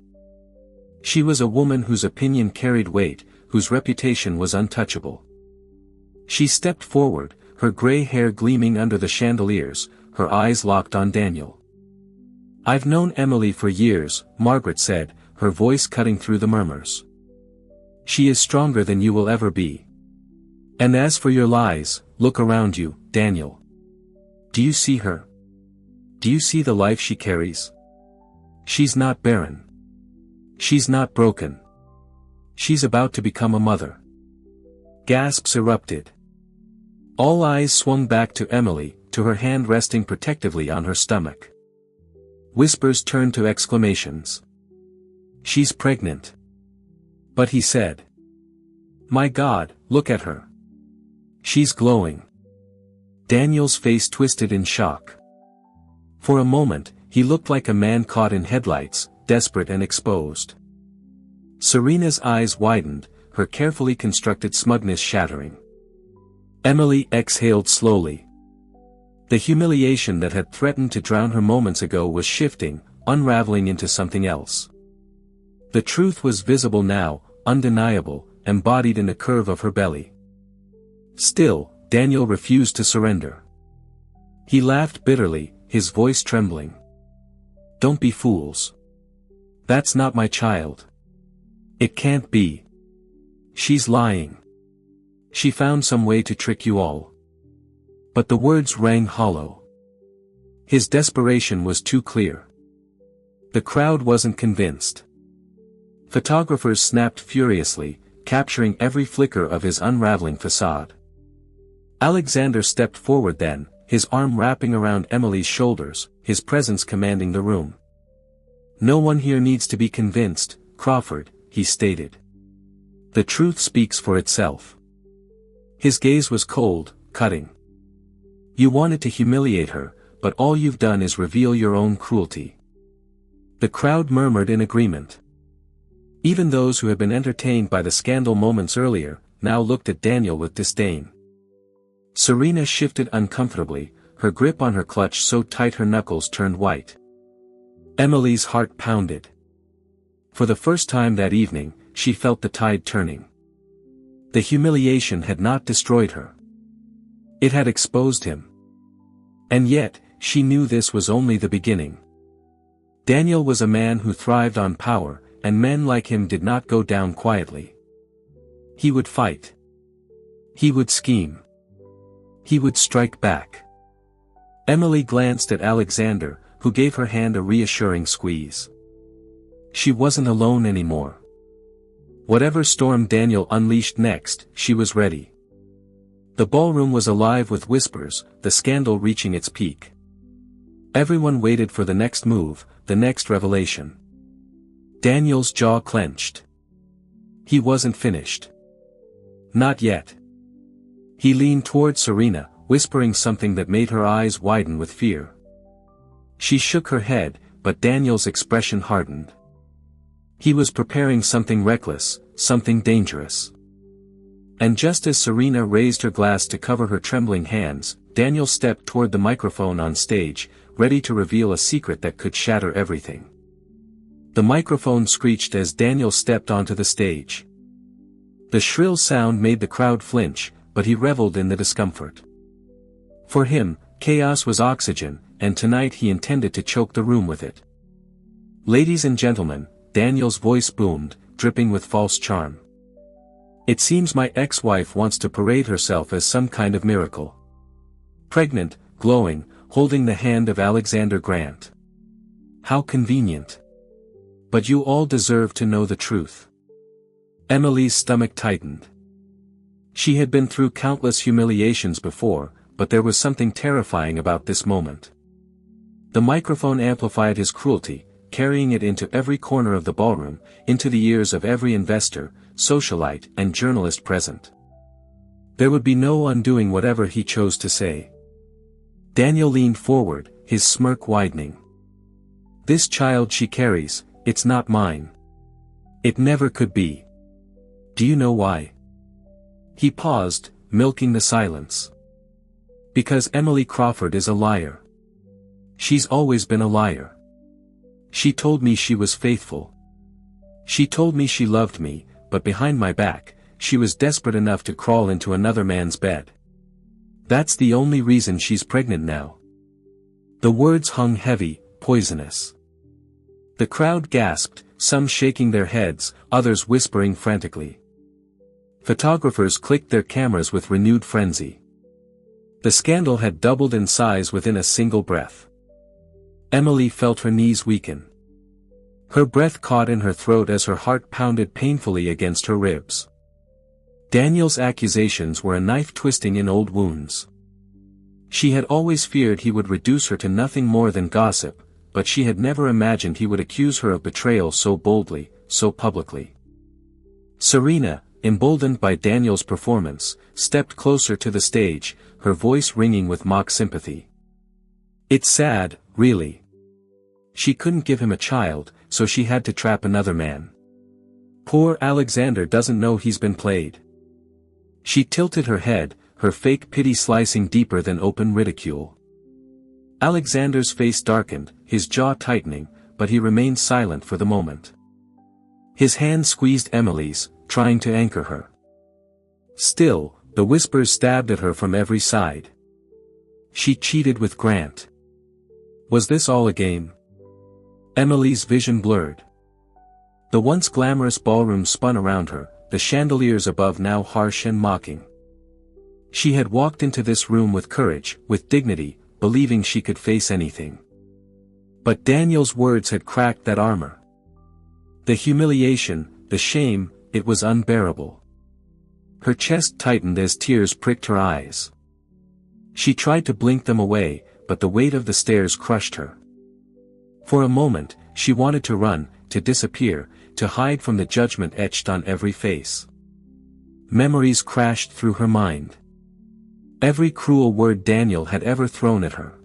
She was a woman whose opinion carried weight, whose reputation was untouchable. She stepped forward, her gray hair gleaming under the chandeliers, her eyes locked on Daniel. I've known Emily for years, Margaret said, her voice cutting through the murmurs. She is stronger than you will ever be. And as for your lies, look around you, Daniel. Do you see her? Do you see the life she carries? She's not barren. She's not broken. She's about to become a mother. Gasps erupted. All eyes swung back to Emily, to her hand resting protectively on her stomach. Whispers turned to exclamations. She's pregnant. But he said. My God, look at her. She's glowing. Daniel's face twisted in shock. For a moment, he looked like a man caught in headlights, desperate and exposed. Serena's eyes widened, her carefully constructed smugness shattering. Emily exhaled slowly. The humiliation that had threatened to drown her moments ago was shifting, unraveling into something else. The truth was visible now, undeniable, embodied in the curve of her belly. Still, Daniel refused to surrender. He laughed bitterly, his voice trembling. Don't be fools. That's not my child. It can't be. She's lying. She found some way to trick you all. But the words rang hollow. His desperation was too clear. The crowd wasn't convinced. Photographers snapped furiously, capturing every flicker of his unraveling facade. Alexander stepped forward then, his arm wrapping around Emily's shoulders, his presence commanding the room. "No one here needs to be convinced, Crawford," he stated. "The truth speaks for itself." His gaze was cold, cutting. "You wanted to humiliate her, but all you've done is reveal your own cruelty." The crowd murmured in agreement. Even those who had been entertained by the scandal moments earlier, now looked at Daniel with disdain. Serena shifted uncomfortably, her grip on her clutch so tight her knuckles turned white. Emily's heart pounded. For the first time that evening, she felt the tide turning. The humiliation had not destroyed her. It had exposed him. And yet, she knew this was only the beginning. Daniel was a man who thrived on power, and men like him did not go down quietly. He would fight. He would scheme. He would strike back. Emily glanced at Alexander, who gave her hand a reassuring squeeze. She wasn't alone anymore. Whatever storm Daniel unleashed next, she was ready. The ballroom was alive with whispers, the scandal reaching its peak. Everyone waited for the next move, the next revelation. Daniel's jaw clenched. He wasn't finished. Not yet. He leaned toward Serena, whispering something that made her eyes widen with fear. She shook her head, but Daniel's expression hardened. He was preparing something reckless, something dangerous. And just as Serena raised her glass to cover her trembling hands, Daniel stepped toward the microphone on stage, ready to reveal a secret that could shatter everything. The microphone screeched as Daniel stepped onto the stage. The shrill sound made the crowd flinch, but he reveled in the discomfort. For him, chaos was oxygen, and tonight he intended to choke the room with it. "Ladies and gentlemen," Daniel's voice boomed, dripping with false charm. "It seems my ex-wife wants to parade herself as some kind of miracle. Pregnant, glowing, holding the hand of Alexander Grant. How convenient. But you all deserve to know the truth." Emily's stomach tightened. She had been through countless humiliations before, but there was something terrifying about this moment. The microphone amplified his cruelty, carrying it into every corner of the ballroom, into the ears of every investor, socialite and journalist present. There would be no undoing whatever he chose to say. Daniel leaned forward, his smirk widening. "This child she carries, it's not mine. It never could be. Do you know why?" He paused, milking the silence. "Because Emily Crawford is a liar. She's always been a liar. She told me she was faithful. She told me she loved me, but behind my back, she was desperate enough to crawl into another man's bed. That's the only reason she's pregnant now." The words hung heavy, poisonous. The crowd gasped, some shaking their heads, others whispering frantically. Photographers clicked their cameras with renewed frenzy. The scandal had doubled in size within a single breath. Emily felt her knees weaken. Her breath caught in her throat as her heart pounded painfully against her ribs. Daniel's accusations were a knife twisting in old wounds. She had always feared he would reduce her to nothing more than gossip, but she had never imagined he would accuse her of betrayal so boldly, so publicly. Serena, emboldened by Daniel's performance, stepped closer to the stage, her voice ringing with mock sympathy. "It's sad, really. She couldn't give him a child, so she had to trap another man. Poor Alexander doesn't know he's been played." She tilted her head, her fake pity slicing deeper than open ridicule. Alexander's face darkened, his jaw tightening, but he remained silent for the moment. His hand squeezed Emily's, trying to anchor her. Still, the whispers stabbed at her from every side. She cheated with Grant. Was this all a game? Emily's vision blurred. The once glamorous ballroom spun around her, the chandeliers above now harsh and mocking. She had walked into this room with courage, with dignity, believing she could face anything. But Daniel's words had cracked that armor. The humiliation, the shame, it was unbearable. Her chest tightened as tears pricked her eyes. She tried to blink them away, but the weight of the stairs crushed her. For a moment, she wanted to run, to disappear, to hide from the judgment etched on every face. Memories crashed through her mind. Every cruel word Daniel had ever thrown at her.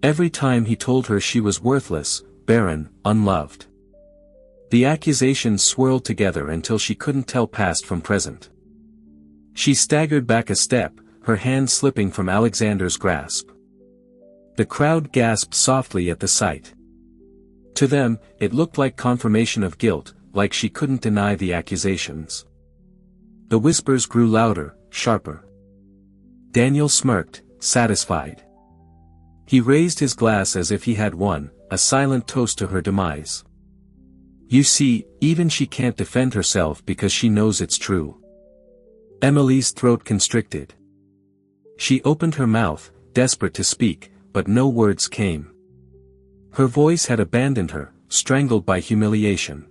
Every time he told her she was worthless, barren, unloved. The accusations swirled together until she couldn't tell past from present. She staggered back a step, her hand slipping from Alexander's grasp. The crowd gasped softly at the sight. To them, it looked like confirmation of guilt, like she couldn't deny the accusations. The whispers grew louder, sharper. Daniel smirked, satisfied. He raised his glass as if he had won, a silent toast to her demise. You see, even she can't defend herself because she knows it's true. Emily's throat constricted. She opened her mouth, desperate to speak, but no words came. Her voice had abandoned her, strangled by humiliation.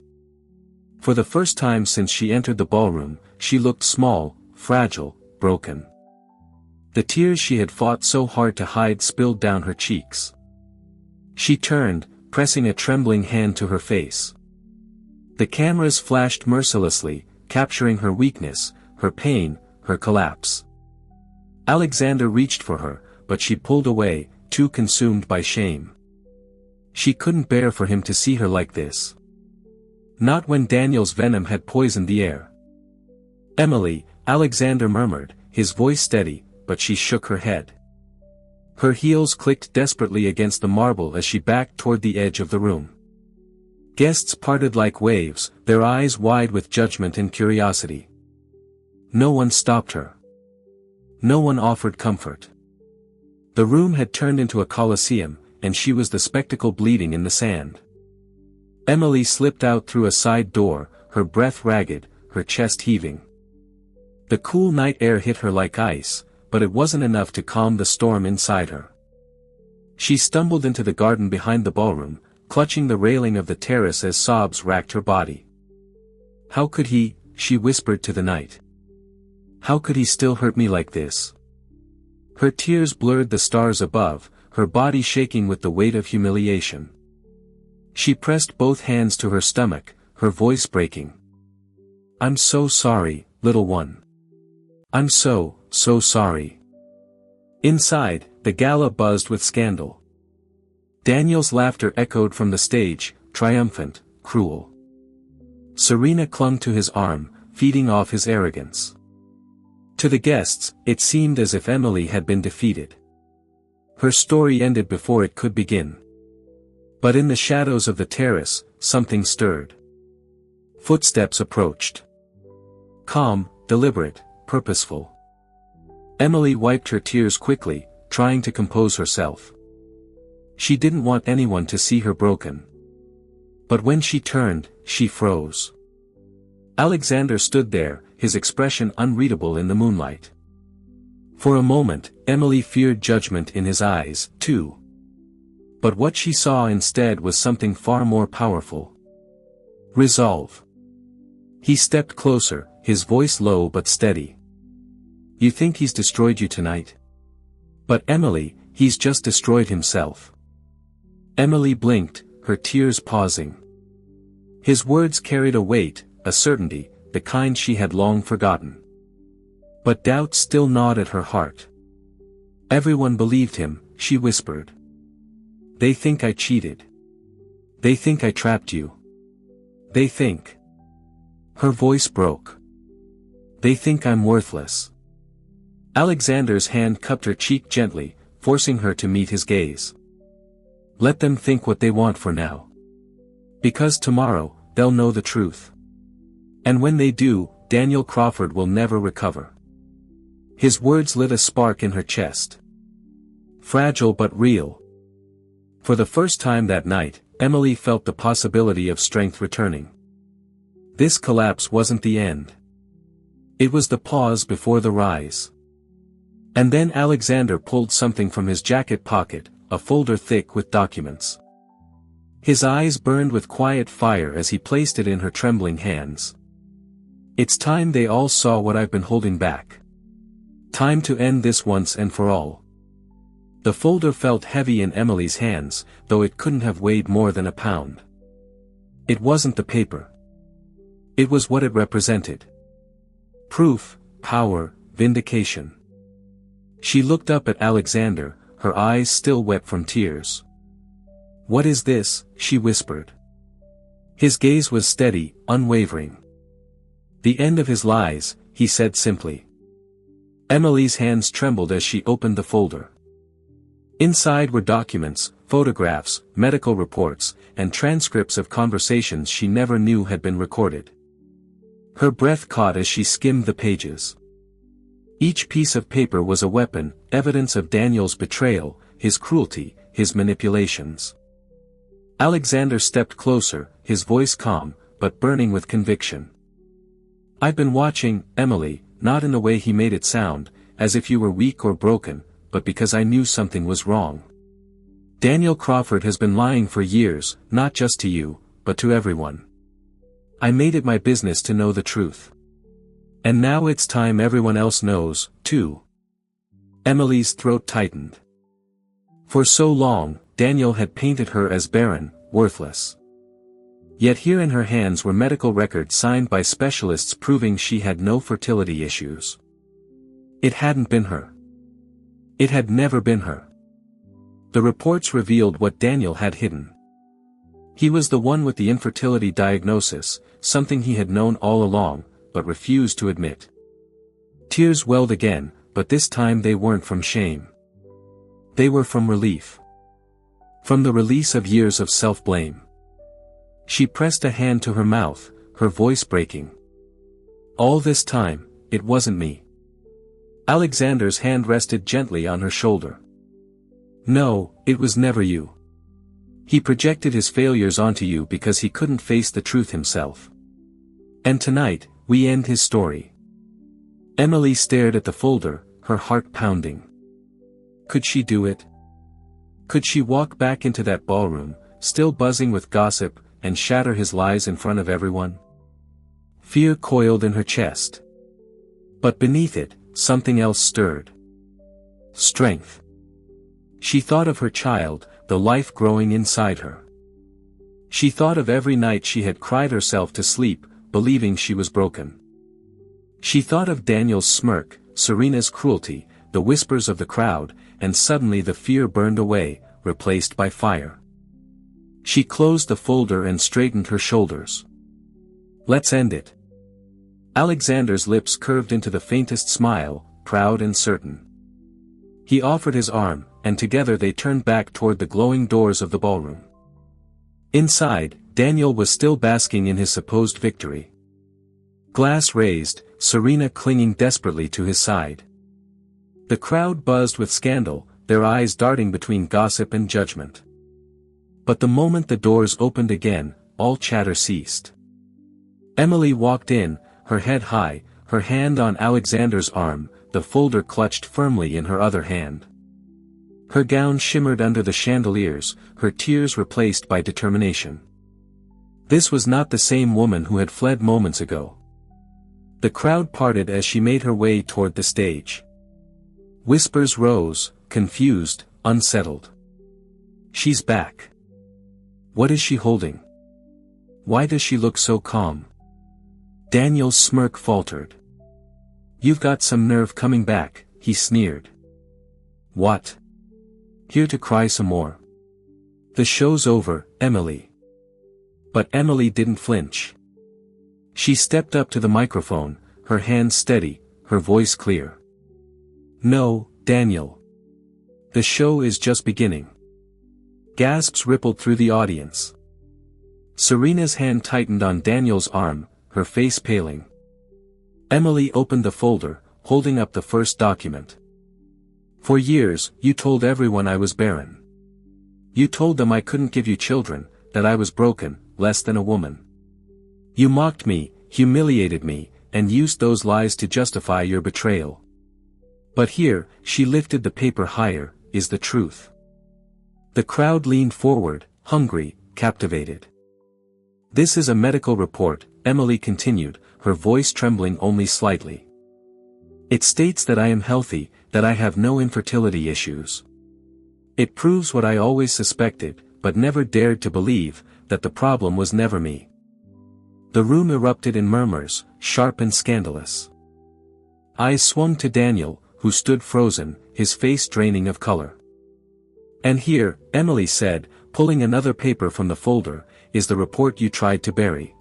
For the first time since she entered the ballroom, she looked small, fragile, broken. The tears she had fought so hard to hide spilled down her cheeks. She turned, pressing a trembling hand to her face. The cameras flashed mercilessly, capturing her weakness, her pain, her collapse. Alexander reached for her, but she pulled away, too consumed by shame. She couldn't bear for him to see her like this. Not when Daniel's venom had poisoned the air. Emily, Alexander murmured, his voice steady, but she shook her head. Her heels clicked desperately against the marble as she backed toward the edge of the room. Guests parted like waves, their eyes wide with judgment and curiosity. No one stopped her. No one offered comfort. The room had turned into a coliseum, and she was the spectacle bleeding in the sand. Emily slipped out through a side door, her breath ragged, her chest heaving. The cool night air hit her like ice, but it wasn't enough to calm the storm inside her. She stumbled into the garden behind the ballroom, clutching the railing of the terrace as sobs racked her body. How could he, she whispered to the night. How could he still hurt me like this? Her tears blurred the stars above, her body shaking with the weight of humiliation. She pressed both hands to her stomach, her voice breaking. I'm so sorry, little one. I'm so sorry. Inside, the gala buzzed with scandal. Daniel's laughter echoed from the stage, triumphant, cruel. Serena clung to his arm, feeding off his arrogance. To the guests, it seemed as if Emily had been defeated. Her story ended before it could begin. But in the shadows of the terrace, something stirred. Footsteps approached. Calm, deliberate, purposeful. Emily wiped her tears quickly, trying to compose herself. She didn't want anyone to see her broken. But when she turned, she froze. Alexander stood there, his expression unreadable in the moonlight. For a moment, Emily feared judgment in his eyes, too. But what she saw instead was something far more powerful. Resolve. He stepped closer, his voice low but steady. You think he's destroyed you tonight? But Emily, he's just destroyed himself. Emily blinked, her tears pausing. His words carried a weight, a certainty, the kind she had long forgotten. But doubt still gnawed at her heart. Everyone believed him, she whispered. They think I cheated. They think I trapped you. They think. Her voice broke. They think I'm worthless. Alexander's hand cupped her cheek gently, forcing her to meet his gaze. Let them think what they want for now. Because tomorrow, they'll know the truth. And when they do, Daniel Crawford will never recover. His words lit a spark in her chest. Fragile but real. For the first time that night, Emily felt the possibility of strength returning. This collapse wasn't the end. It was the pause before the rise. And then Alexander pulled something from his jacket pocket, a folder thick with documents. His eyes burned with quiet fire as he placed it in her trembling hands. "It's time they all saw what I've been holding back. Time to end this once and for all." The folder felt heavy in Emily's hands, though it couldn't have weighed more than a pound. It wasn't the paper. It was what it represented. Proof, power, vindication. She looked up at Alexander, her eyes still wet from tears. "What is this?" she whispered. His gaze was steady, unwavering. "The end of his lies," he said simply. Emily's hands trembled as she opened the folder. Inside were documents, photographs, medical reports, and transcripts of conversations she never knew had been recorded. Her breath caught as she skimmed the pages. Each piece of paper was a weapon, evidence of Daniel's betrayal, his cruelty, his manipulations. Alexander stepped closer, his voice calm, but burning with conviction. "I've been watching, Emily, not in the way he made it sound, as if you were weak or broken, but because I knew something was wrong. Daniel Crawford has been lying for years, not just to you, but to everyone. I made it my business to know the truth. And now it's time everyone else knows, too." Emily's throat tightened. For so long, Daniel had painted her as barren, worthless. Yet here in her hands were medical records signed by specialists proving she had no fertility issues. It hadn't been her. It had never been her. The reports revealed what Daniel had hidden. He was the one with the infertility diagnosis, something he had known all along, but refused to admit. Tears welled again, but this time they weren't from shame. They were from relief. From the release of years of self-blame. She pressed a hand to her mouth, her voice breaking. "All this time, it wasn't me." Alexander's hand rested gently on her shoulder. "No, it was never you. He projected his failures onto you because he couldn't face the truth himself. And tonight, we end his story." Emily stared at the folder, her heart pounding. Could she do it? Could she walk back into that ballroom, still buzzing with gossip, and shatter his lies in front of everyone? Fear coiled in her chest. But beneath it, something else stirred. Strength. She thought of her child, the life growing inside her. She thought of every night she had cried herself to sleep, believing she was broken. She thought of Daniel's smirk, Serena's cruelty, the whispers of the crowd, and suddenly the fear burned away, replaced by fire. She closed the folder and straightened her shoulders. "Let's end it." Alexander's lips curved into the faintest smile, proud and certain. He offered his arm, and together they turned back toward the glowing doors of the ballroom. Inside, Daniel was still basking in his supposed victory. Glass raised, Serena clinging desperately to his side. The crowd buzzed with scandal, their eyes darting between gossip and judgment. But the moment the doors opened again, all chatter ceased. Emily walked in, her head high, her hand on Alexander's arm, the folder clutched firmly in her other hand. Her gown shimmered under the chandeliers, her tears replaced by determination. This was not the same woman who had fled moments ago. The crowd parted as she made her way toward the stage. Whispers rose, confused, unsettled. "She's back. What is she holding? Why does she look so calm?" Daniel's smirk faltered. "You've got some nerve coming back," he sneered. "What? Here to cry some more? The show's over, Emily." But Emily didn't flinch. She stepped up to the microphone, her hands steady, her voice clear. "No, Daniel. The show is just beginning." Gasps rippled through the audience. Serena's hand tightened on Daniel's arm, her face paling. Emily opened the folder, holding up the first document. "For years, you told everyone I was barren. You told them I couldn't give you children, that I was broken, less than a woman. You mocked me, humiliated me, and used those lies to justify your betrayal. But here, she lifted the paper higher, is the truth. The crowd leaned forward, hungry, captivated. This is a medical report, Emily continued, her voice trembling only slightly. It states that I am healthy, that I have no infertility issues. It proves what I always suspected, but never dared to believe, that the problem was never me. The room erupted in murmurs, sharp and scandalous. Eyes swung to Daniel, who stood frozen, his face draining of color. And here, Emily said, pulling another paper from the folder, is the report you tried to bury.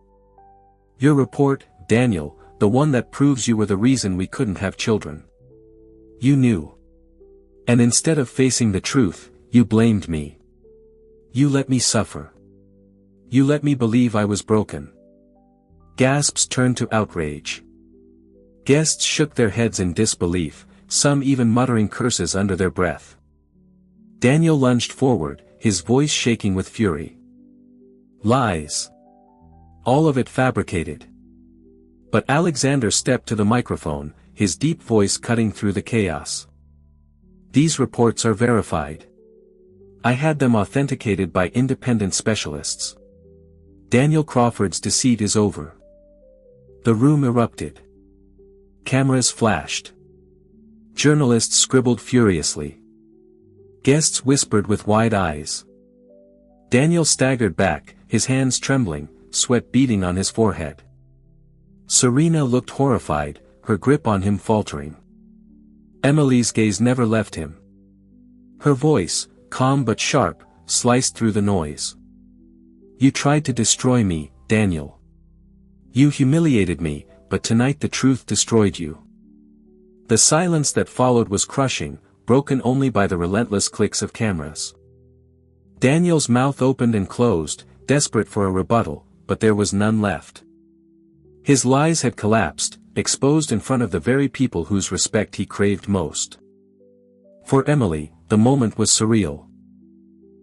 Your report, Daniel, the one that proves you were the reason we couldn't have children. You knew. And instead of facing the truth, you blamed me. You let me suffer. You let me believe I was broken. Gasps turned to outrage. Guests shook their heads in disbelief, some even muttering curses under their breath. Daniel lunged forward, his voice shaking with fury. Lies. All of it fabricated. But Alexander stepped to the microphone, his deep voice cutting through the chaos. These reports are verified. I had them authenticated by independent specialists. Daniel Crawford's deceit is over. The room erupted. Cameras flashed. Journalists scribbled furiously. Guests whispered with wide eyes. Daniel staggered back, his hands trembling, sweat beading on his forehead. Serena looked horrified, her grip on him faltering. Emily's gaze never left him. Her voice, calm but sharp, sliced through the noise. You tried to destroy me, Daniel. You humiliated me, but tonight the truth destroyed you. The silence that followed was crushing, broken only by the relentless clicks of cameras. Daniel's mouth opened and closed, desperate for a rebuttal, but there was none left. His lies had collapsed, exposed in front of the very people whose respect he craved most. For Emily, the moment was surreal.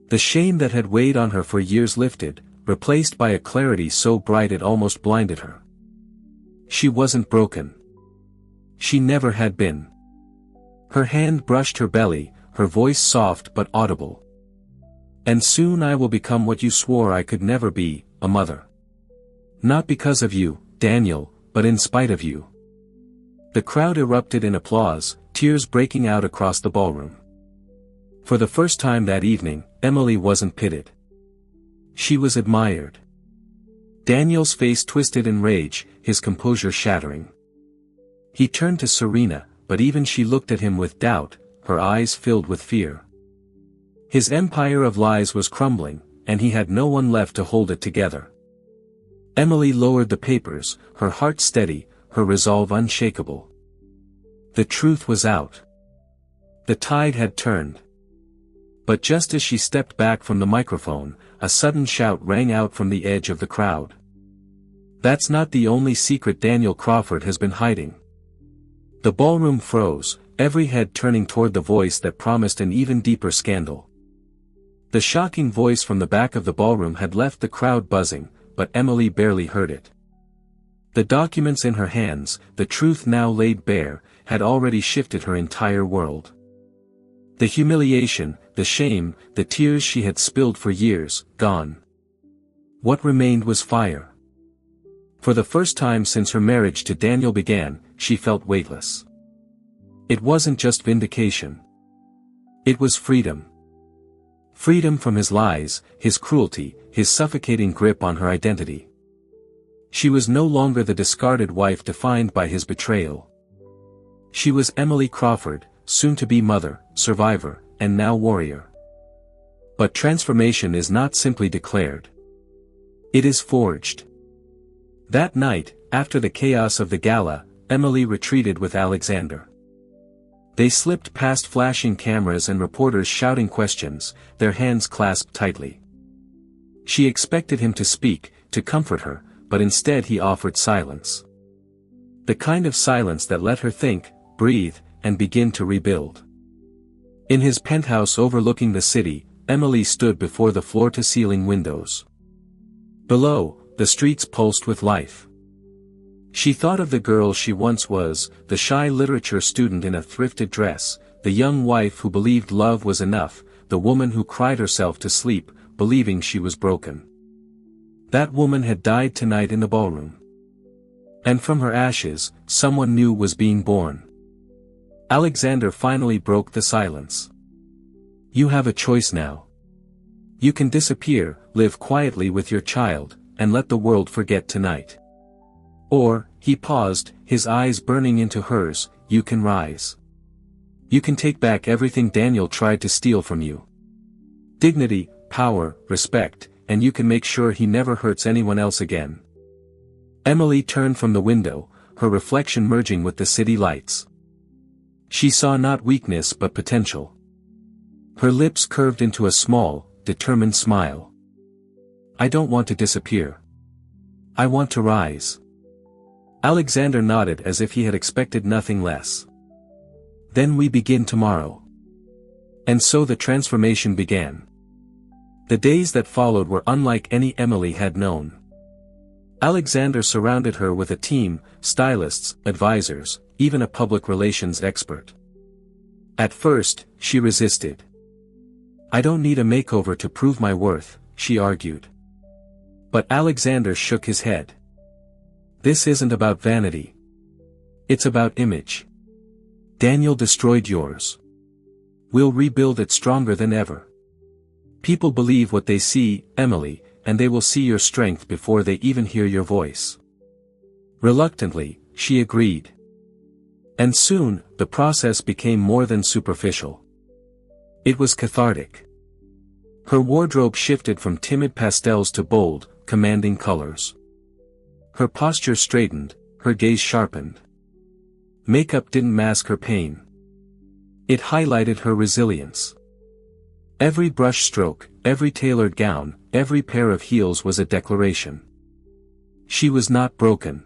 The shame that had weighed on her for years lifted, replaced by a clarity so bright it almost blinded her. She wasn't broken. She never had been. Her hand brushed her belly, her voice soft but audible. And soon I will become what you swore I could never be, a mother. Not because of you, Daniel, but in spite of you. The crowd erupted in applause, tears breaking out across the ballroom. For the first time that evening, Emily wasn't pitied. She was admired. Daniel's face twisted in rage, his composure shattering. He turned to Serena, but even she looked at him with doubt, her eyes filled with fear. His empire of lies was crumbling, and he had no one left to hold it together. Emily lowered the papers, her heart steady, her resolve unshakable. The truth was out. The tide had turned. But just as she stepped back from the microphone, a sudden shout rang out from the edge of the crowd. That's not the only secret Daniel Crawford has been hiding. The ballroom froze, every head turning toward the voice that promised an even deeper scandal. The shocking voice from the back of the ballroom had left the crowd buzzing, but Emily barely heard it. The documents in her hands, the truth now laid bare, had already shifted her entire world. The humiliation, the shame, the tears she had spilled for years, gone. What remained was fire. For the first time since her marriage to Daniel began, she felt weightless. It wasn't just vindication. It was freedom. Freedom from his lies, his cruelty, his suffocating grip on her identity. She was no longer the discarded wife defined by his betrayal. She was Emily Crawford, soon-to-be mother, survivor, and now warrior. But transformation is not simply declared. It is forged. That night, after the chaos of the gala, Emily retreated with Alexander. They slipped past flashing cameras and reporters shouting questions, their hands clasped tightly. She expected him to speak, to comfort her, but instead he offered silence. The kind of silence that let her think, breathe, and begin to rebuild. In his penthouse overlooking the city, Emily stood before the floor-to-ceiling windows. Below, the streets pulsed with life. She thought of the girl she once was, the shy literature student in a thrifted dress, the young wife who believed love was enough, the woman who cried herself to sleep, believing she was broken. That woman had died tonight in the ballroom. And from her ashes, someone new was being born. Alexander finally broke the silence. You have a choice now. You can disappear, live quietly with your child, and let the world forget tonight. Or, he paused, his eyes burning into hers, you can rise. You can take back everything Daniel tried to steal from you. Dignity, power, respect, and you can make sure he never hurts anyone else again. Emily turned from the window, her reflection merging with the city lights. She saw not weakness but potential. Her lips curved into a small, determined smile. I don't want to disappear. I want to rise. Alexander nodded as if he had expected nothing less. Then we begin tomorrow. And so the transformation began. The days that followed were unlike any Emily had known. Alexander surrounded her with a team, stylists, advisors, even a public relations expert. At first, she resisted. I don't need a makeover to prove my worth, she argued. But Alexander shook his head. This isn't about vanity. It's about image. Daniel destroyed yours. We'll rebuild it stronger than ever. People believe what they see, Emily, and they will see your strength before they even hear your voice. Reluctantly, she agreed. And soon, the process became more than superficial. It was cathartic. Her wardrobe shifted from timid pastels to bold, commanding colors. Her posture straightened, her gaze sharpened. Makeup didn't mask her pain. It highlighted her resilience. Every brush stroke, every tailored gown, every pair of heels was a declaration. She was not broken.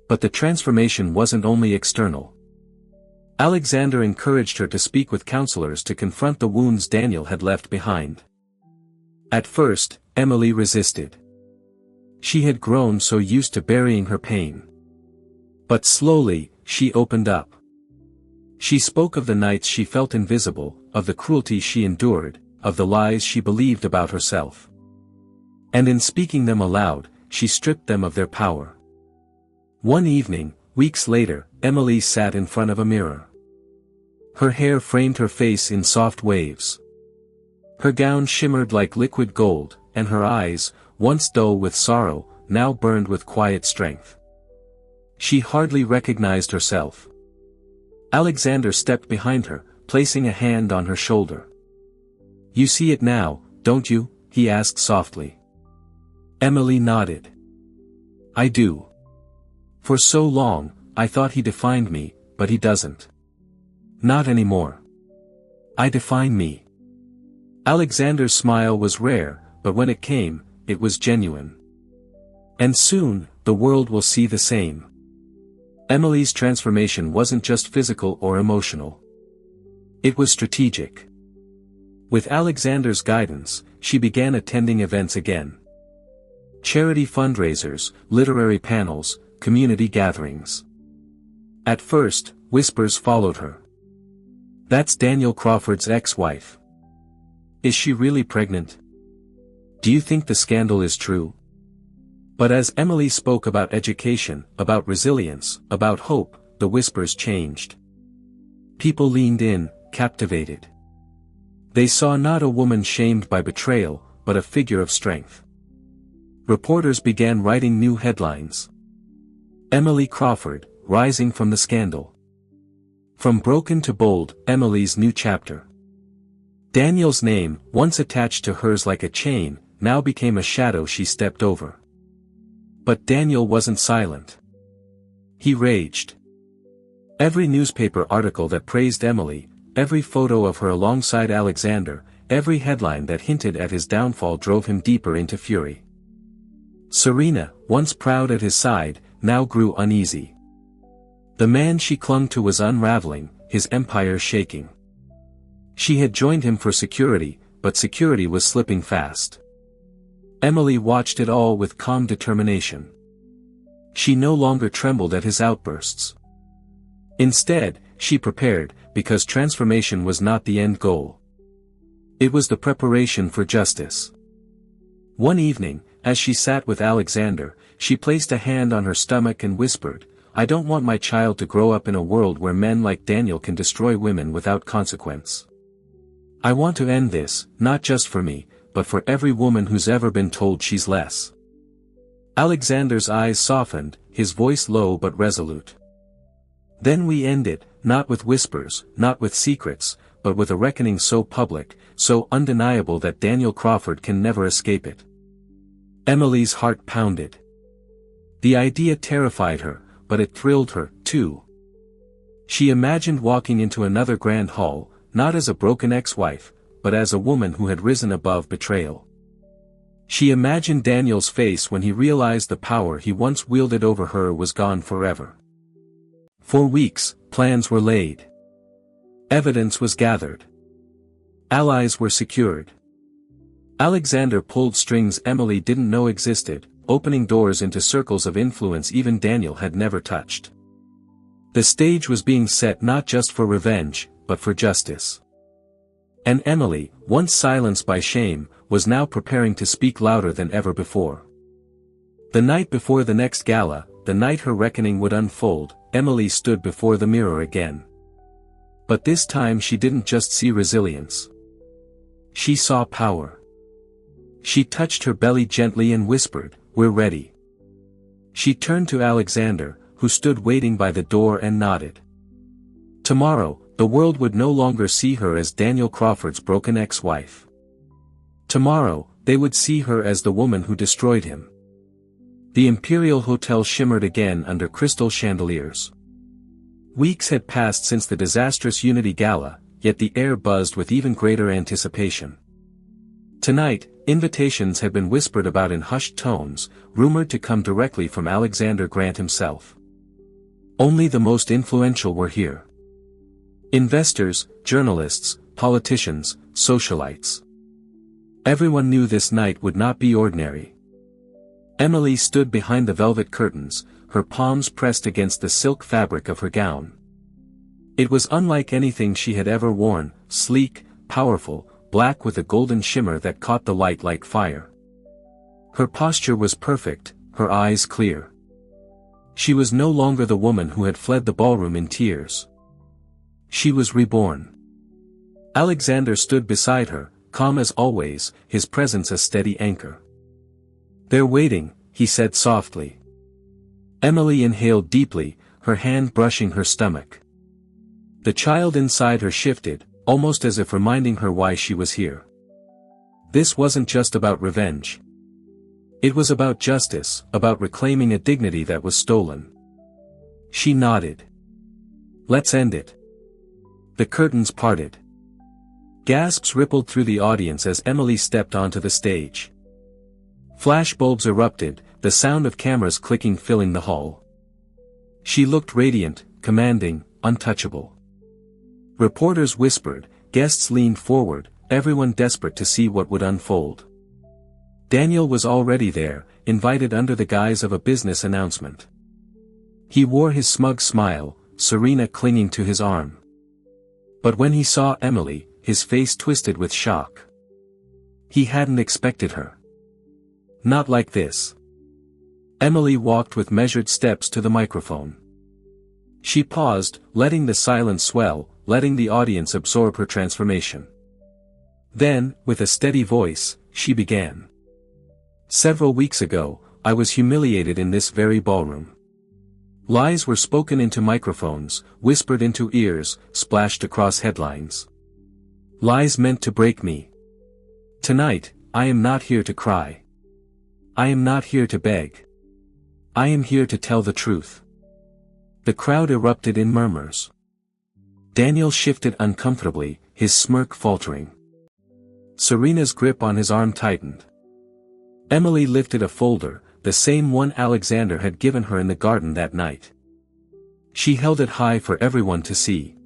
But the transformation wasn't only external. Alexander encouraged her to speak with counselors to confront the wounds Daniel had left behind. At first, Emily resisted. She had grown so used to burying her pain. But slowly, she opened up. She spoke of the nights she felt invisible, of the cruelty she endured, of the lies she believed about herself. And in speaking them aloud, she stripped them of their power. One evening, weeks later, Emily sat in front of a mirror. Her hair framed her face in soft waves. Her gown shimmered like liquid gold, and her eyes, once dull with sorrow, now burned with quiet strength. She hardly recognized herself. Alexander stepped behind her, placing a hand on her shoulder. You see it now, don't you? He asked softly. Emily nodded. I do. For so long, I thought he defined me, but he doesn't. Not anymore. I define me. Alexander's smile was rare, but when it came, it was genuine. And soon, the world will see the same. Emily's transformation wasn't just physical or emotional. It was strategic. With Alexander's guidance, she began attending events again. Charity fundraisers, literary panels, community gatherings. At first, whispers followed her. That's Daniel Crawford's ex-wife. Is she really pregnant? Do you think the scandal is true? But as Emily spoke about education, about resilience, about hope, the whispers changed. People leaned in, captivated. They saw not a woman shamed by betrayal, but a figure of strength. Reporters began writing new headlines. Emily Crawford, rising from the scandal. From broken to bold, Emily's new chapter. Daniel's name, once attached to hers like a chain, now became a shadow she stepped over. But Daniel wasn't silent. He raged. Every newspaper article that praised Emily, every photo of her alongside Alexander, every headline that hinted at his downfall drove him deeper into fury. Serena, once proud at his side, now grew uneasy. The man she clung to was unraveling, his empire shaking. She had joined him for security, but security was slipping fast. Emily watched it all with calm determination. She no longer trembled at his outbursts. Instead, she prepared, because transformation was not the end goal. It was the preparation for justice. One evening, as she sat with Alexander, she placed a hand on her stomach and whispered, "I don't want my child to grow up in a world where men like Daniel can destroy women without consequence. I want to end this, not just for me, but for every woman who's ever been told she's less." Alexander's eyes softened, his voice low but resolute. "Then we end it, not with whispers, not with secrets, but with a reckoning so public, so undeniable that Daniel Crawford can never escape it." Emily's heart pounded. The idea terrified her, but it thrilled her, too. She imagined walking into another grand hall, not as a broken ex-wife, but as a woman who had risen above betrayal. She imagined Daniel's face when he realized the power he once wielded over her was gone forever. For weeks, plans were laid. Evidence was gathered. Allies were secured. Alexander pulled strings Emily didn't know existed, opening doors into circles of influence even Daniel had never touched. The stage was being set not just for revenge, but for justice. And Emily, once silenced by shame, was now preparing to speak louder than ever before. The night before the next gala, the night her reckoning would unfold, Emily stood before the mirror again. But this time she didn't just see resilience. She saw power. She touched her belly gently and whispered, "We're ready." She turned to Alexander, who stood waiting by the door and nodded. Tomorrow, the world would no longer see her as Daniel Crawford's broken ex-wife. Tomorrow, they would see her as the woman who destroyed him. The Imperial Hotel shimmered again under crystal chandeliers. Weeks had passed since the disastrous Unity Gala, yet the air buzzed with even greater anticipation. Tonight, invitations had been whispered about in hushed tones, rumored to come directly from Alexander Grant himself. Only the most influential were here. Investors, journalists, politicians, socialites. Everyone knew this night would not be ordinary. Emily stood behind the velvet curtains, her palms pressed against the silk fabric of her gown. It was unlike anything she had ever worn, sleek, powerful, black with a golden shimmer that caught the light like fire. Her posture was perfect, her eyes clear. She was no longer the woman who had fled the ballroom in tears. She was reborn. Alexander stood beside her, calm as always, his presence a steady anchor. "They're waiting," he said softly. Emily inhaled deeply, her hand brushing her stomach. The child inside her shifted, almost as if reminding her why she was here. This wasn't just about revenge. It was about justice, about reclaiming a dignity that was stolen. She nodded. "Let's end it." The curtains parted. Gasps rippled through the audience as Emily stepped onto the stage. Flashbulbs erupted, the sound of cameras clicking filling the hall. She looked radiant, commanding, untouchable. Reporters whispered, guests leaned forward, everyone desperate to see what would unfold. Daniel was already there, invited under the guise of a business announcement. He wore his smug smile, Serena clinging to his arm. But when he saw Emily, his face twisted with shock. He hadn't expected her. Not like this. Emily walked with measured steps to the microphone. She paused, letting the silence swell, letting the audience absorb her transformation. Then, with a steady voice, she began. "Several weeks ago, I was humiliated in this very ballroom. Lies were spoken into microphones, whispered into ears, splashed across headlines. Lies meant to break me. Tonight, I am not here to cry. I am not here to beg. I am here to tell the truth." The crowd erupted in murmurs. Daniel shifted uncomfortably, his smirk faltering. Serena's grip on his arm tightened. Emily lifted a folder, the same one Alexander had given her in the garden that night. She held it high for everyone to see.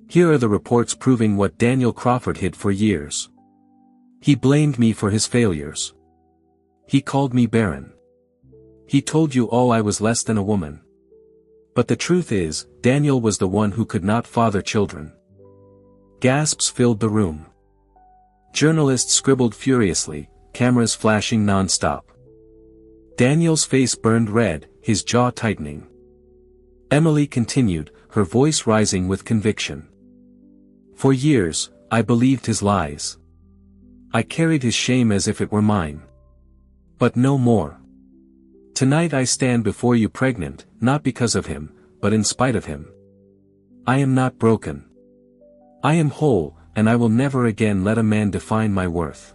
"Here are the reports proving what Daniel Crawford hid for years. He blamed me for his failures. He called me barren. He told you all I was less than a woman. But the truth is, Daniel was the one who could not father children. Gasps filled the room. Journalists scribbled furiously, cameras flashing non-stop. Daniel's face burned red, his jaw tightening. Emily continued, her voice rising with conviction. For years, I believed his lies. I carried his shame as if it were mine. But no more. Tonight I stand before you pregnant, not because of him, but in spite of him. I am not broken. I am whole, and I will never again let a man define my worth.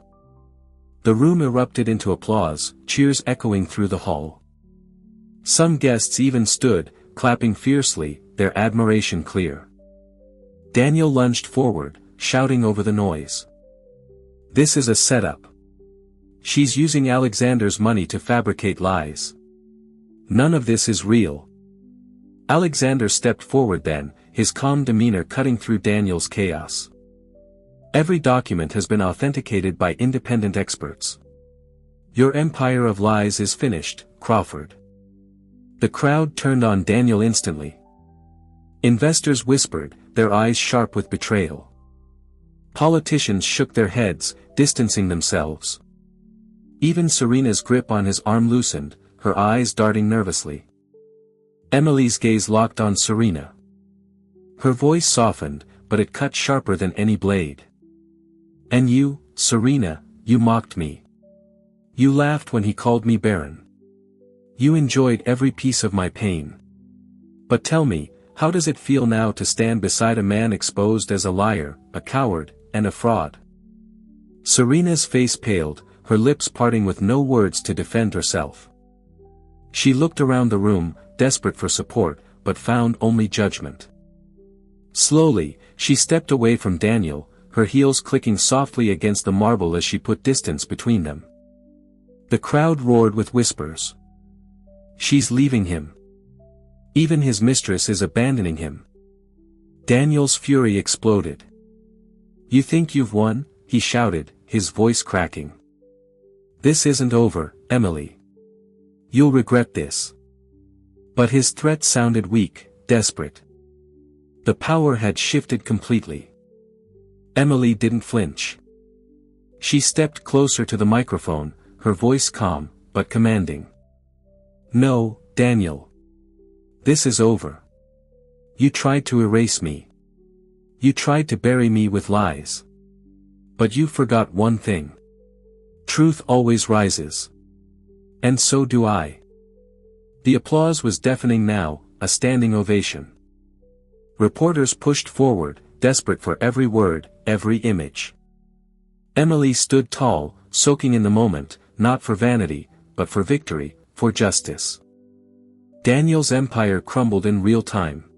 The room erupted into applause, cheers echoing through the hall. Some guests even stood, clapping fiercely, their admiration clear. Daniel lunged forward, shouting over the noise. This is a setup. She's using Alexander's money to fabricate lies. None of this is real. Alexander stepped forward then, his calm demeanor cutting through Daniel's chaos. Every document has been authenticated by independent experts. Your empire of lies is finished, Crawford. The crowd turned on Daniel instantly. Investors whispered, their eyes sharp with betrayal. Politicians shook their heads, distancing themselves. Even Serena's grip on his arm loosened, her eyes darting nervously. Emily's gaze locked on Serena. Her voice softened, but it cut sharper than any blade. And you, Serena, you mocked me. You laughed when he called me barren. You enjoyed every piece of my pain. But tell me, how does it feel now to stand beside a man exposed as a liar, a coward, and a fraud? Serena's face paled, her lips parting with no words to defend herself. She looked around the room, desperate for support, but found only judgment. Slowly, she stepped away from Daniel, her heels clicking softly against the marble as she put distance between them. The crowd roared with whispers. She's leaving him. Even his mistress is abandoning him. Daniel's fury exploded. You think you've won? He shouted, his voice cracking. This isn't over, Emily. You'll regret this. But his threat sounded weak, desperate. The power had shifted completely. Emily didn't flinch. She stepped closer to the microphone, her voice calm, but commanding. No, Daniel. This is over. You tried to erase me. You tried to bury me with lies. But you forgot one thing. Truth always rises. And so do I. The applause was deafening now, a standing ovation. Reporters pushed forward, desperate for every word, every image. Emily stood tall, soaking in the moment, not for vanity, but for victory, for justice. Daniel's empire crumbled in real time.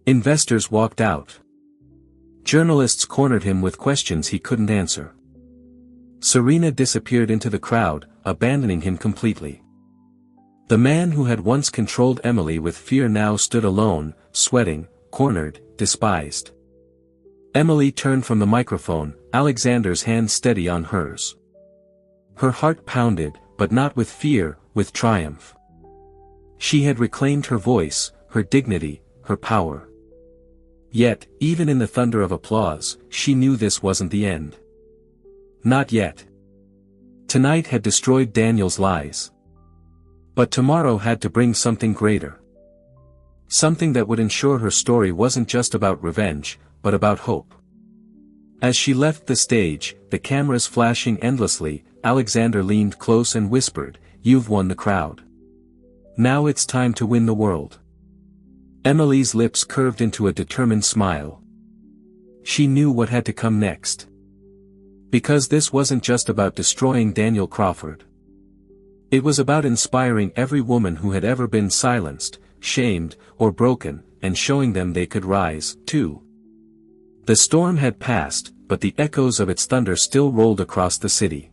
Investors walked out. Journalists cornered him with questions he couldn't answer. Serena disappeared into the crowd, abandoning him completely. The man who had once controlled Emily with fear now stood alone, sweating, cornered, despised. Emily turned from the microphone, Alexander's hand steady on hers. Her heart pounded, but not with fear, with triumph. She had reclaimed her voice, her dignity, her power. Yet, even in the thunder of applause, she knew this wasn't the end. Not yet. Tonight had destroyed Daniel's lies. But tomorrow had to bring something greater. Something that would ensure her story wasn't just about revenge, but about hope. As she left the stage, the cameras flashing endlessly, Alexander leaned close and whispered, "You've won the crowd. Now it's time to win the world." Emily's lips curved into a determined smile. She knew what had to come next. Because this wasn't just about destroying Daniel Crawford. It was about inspiring every woman who had ever been silenced, shamed, or broken, and showing them they could rise, too. The storm had passed, but the echoes of its thunder still rolled across the city.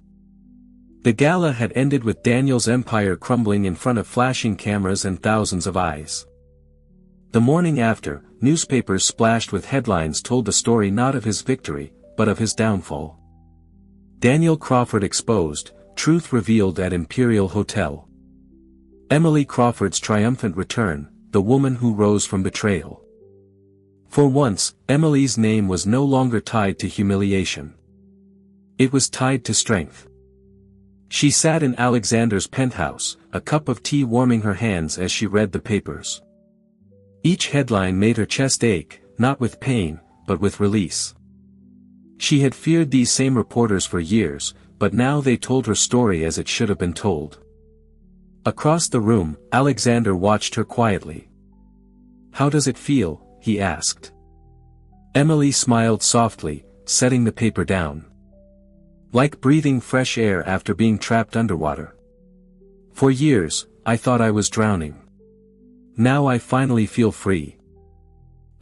The gala had ended with Daniel's empire crumbling in front of flashing cameras and thousands of eyes. The morning after, newspapers splashed with headlines told the story not of his victory, but of his downfall. Daniel Crawford exposed, Truth revealed at Imperial Hotel. Emily Crawford's triumphant return, the woman who rose from betrayal. For once, Emily's name was no longer tied to humiliation. It was tied to strength. She sat in Alexander's penthouse, a cup of tea warming her hands as she read the papers. Each headline made her chest ache, not with pain, but with release. She had feared these same reporters for years, but now they told her story as it should have been told. Across the room, Alexander watched her quietly. "How does it feel?" he asked. Emily smiled softly, setting the paper down. "Like breathing fresh air after being trapped underwater. For years, I thought I was drowning. Now I finally feel free."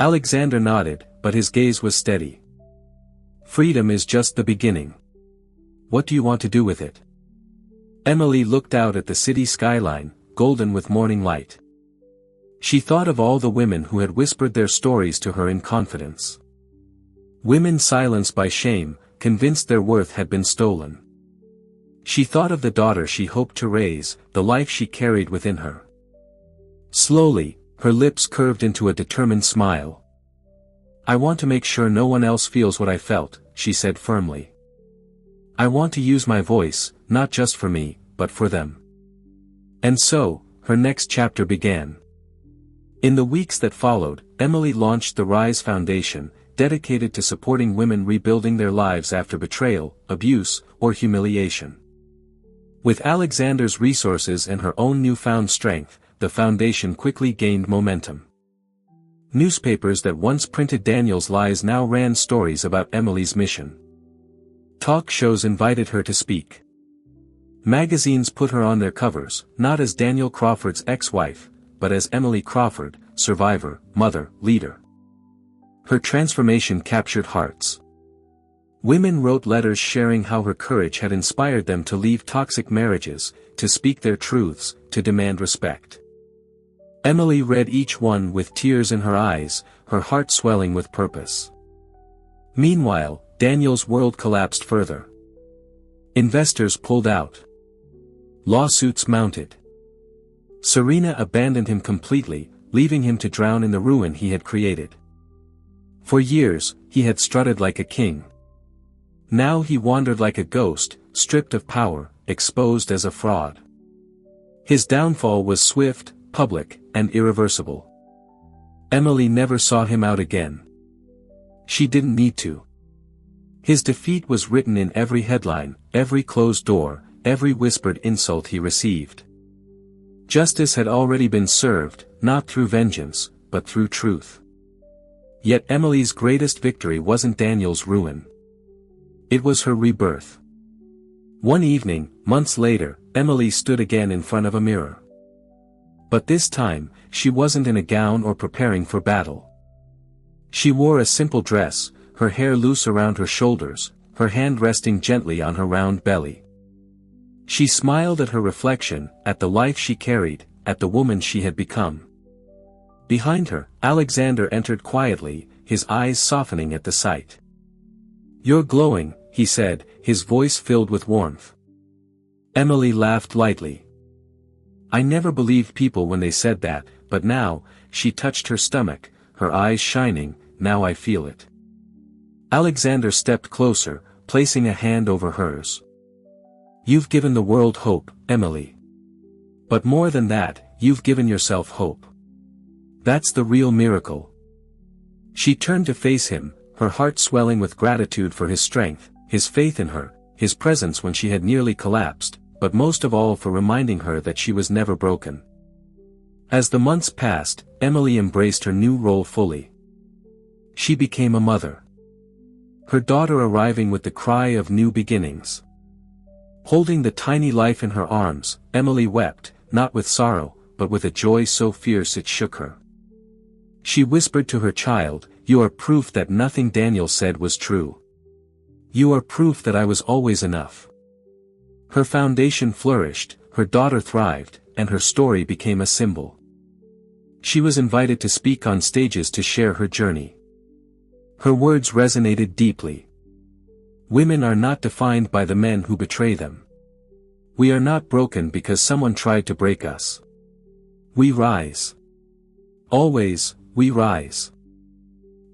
Alexander nodded, but his gaze was steady. "Freedom is just the beginning. What do you want to do with it?" Emily looked out at the city skyline, golden with morning light. She thought of all the women who had whispered their stories to her in confidence. Women silenced by shame, convinced their worth had been stolen. She thought of the daughter she hoped to raise, the life she carried within her. Slowly, her lips curved into a determined smile. "I want to make sure no one else feels what I felt," she said firmly. "I want to use my voice, not just for me, but for them." And so, her next chapter began. In the weeks that followed, Emily launched the Rise Foundation, dedicated to supporting women rebuilding their lives after betrayal, abuse, or humiliation. With Alexander's resources and her own newfound strength, the foundation quickly gained momentum. Newspapers that once printed Daniel's lies now ran stories about Emily's mission. Talk shows invited her to speak. Magazines put her on their covers, not as Daniel Crawford's ex-wife, but as Emily Crawford, survivor, mother, leader. Her transformation captured hearts. Women wrote letters sharing how her courage had inspired them to leave toxic marriages, to speak their truths, to demand respect. Emily read each one with tears in her eyes, her heart swelling with purpose. Meanwhile, Daniel's world collapsed further. Investors pulled out. Lawsuits mounted. Serena abandoned him completely, leaving him to drown in the ruin he had created. For years, he had strutted like a king. Now he wandered like a ghost, stripped of power, exposed as a fraud. His downfall was swift, public, and irreversible. Emily never sought him out again. She didn't need to. His defeat was written in every headline, every closed door, every whispered insult he received. Justice had already been served, not through vengeance, but through truth. Yet Emily's greatest victory wasn't Daniel's ruin. It was her rebirth. One evening, months later, Emily stood again in front of a mirror. But this time, she wasn't in a gown or preparing for battle. She wore a simple dress, her hair loose around her shoulders, her hand resting gently on her round belly. She smiled at her reflection, at the life she carried, at the woman she had become. Behind her, Alexander entered quietly, his eyes softening at the sight. "You're glowing," he said, his voice filled with warmth. Emily laughed lightly. "I never believed people when they said that, but now," she touched her stomach, her eyes shining, "now I feel it." Alexander stepped closer, placing a hand over hers. "You've given the world hope, Emily. But more than that, you've given yourself hope. That's the real miracle." She turned to face him, her heart swelling with gratitude for his strength, his faith in her, his presence when she had nearly collapsed, but most of all for reminding her that she was never broken. As the months passed, Emily embraced her new role fully. She became a mother. Her daughter arriving with the cry of new beginnings. Holding the tiny life in her arms, Emily wept, not with sorrow, but with a joy so fierce it shook her. She whispered to her child, "You are proof that nothing Daniel said was true. You are proof that I was always enough." Her foundation flourished, her daughter thrived, and her story became a symbol. She was invited to speak on stages to share her journey. Her words resonated deeply. Women are not defined by the men who betray them. We are not broken because someone tried to break us. We rise. Always, we rise.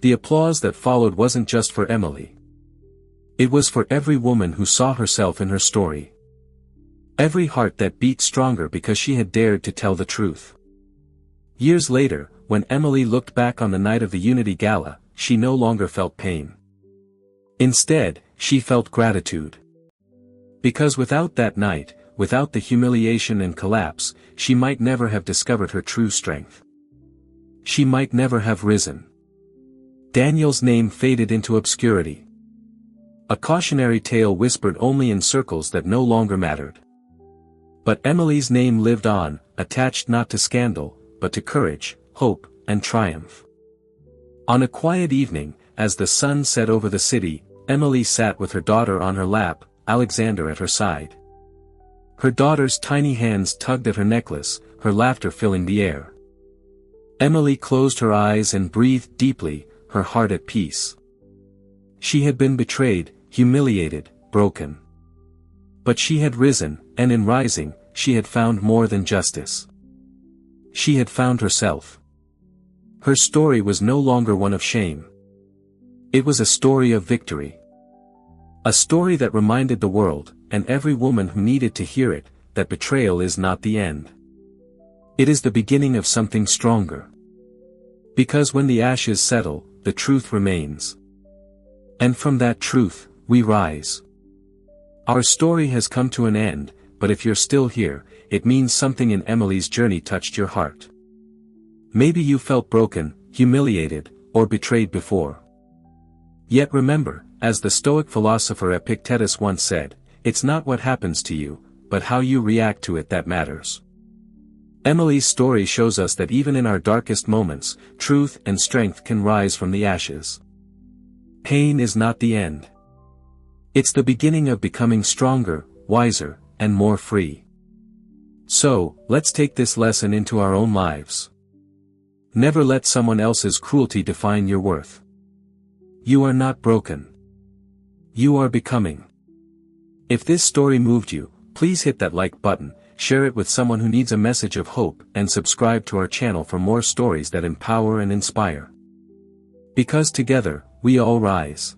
The applause that followed wasn't just for Emily. It was for every woman who saw herself in her story. Every heart that beat stronger because she had dared to tell the truth. Years later, when Emily looked back on the night of the Unity Gala, she no longer felt pain. Instead, she felt gratitude. Because without that night, without the humiliation and collapse, she might never have discovered her true strength. She might never have risen. Daniel's name faded into obscurity. A cautionary tale whispered only in circles that no longer mattered. But Emily's name lived on, attached not to scandal, but to courage, hope, and triumph. On a quiet evening, as the sun set over the city, Emily sat with her daughter on her lap, Alexander at her side. Her daughter's tiny hands tugged at her necklace, her laughter filling the air. Emily closed her eyes and breathed deeply, her heart at peace. She had been betrayed, humiliated, broken. But she had risen, and in rising, she had found more than justice. She had found herself. Her story was no longer one of shame. It was a story of victory. A story that reminded the world, and every woman who needed to hear it, that betrayal is not the end. It is the beginning of something stronger. Because when the ashes settle, the truth remains. And from that truth, we rise. Our story has come to an end, but if you're still here, it means something in Emily's journey touched your heart. Maybe you felt broken, humiliated, or betrayed before. Yet remember, as the Stoic philosopher Epictetus once said, it's not what happens to you, but how you react to it that matters. Emily's story shows us that even in our darkest moments, truth and strength can rise from the ashes. Pain is not the end. It's the beginning of becoming stronger, wiser, and more free. So, let's take this lesson into our own lives. Never let someone else's cruelty define your worth. You are not broken. You are becoming. If this story moved you, please hit that like button, share it with someone who needs a message of hope, and subscribe to our channel for more stories that empower and inspire. Because together, we all rise.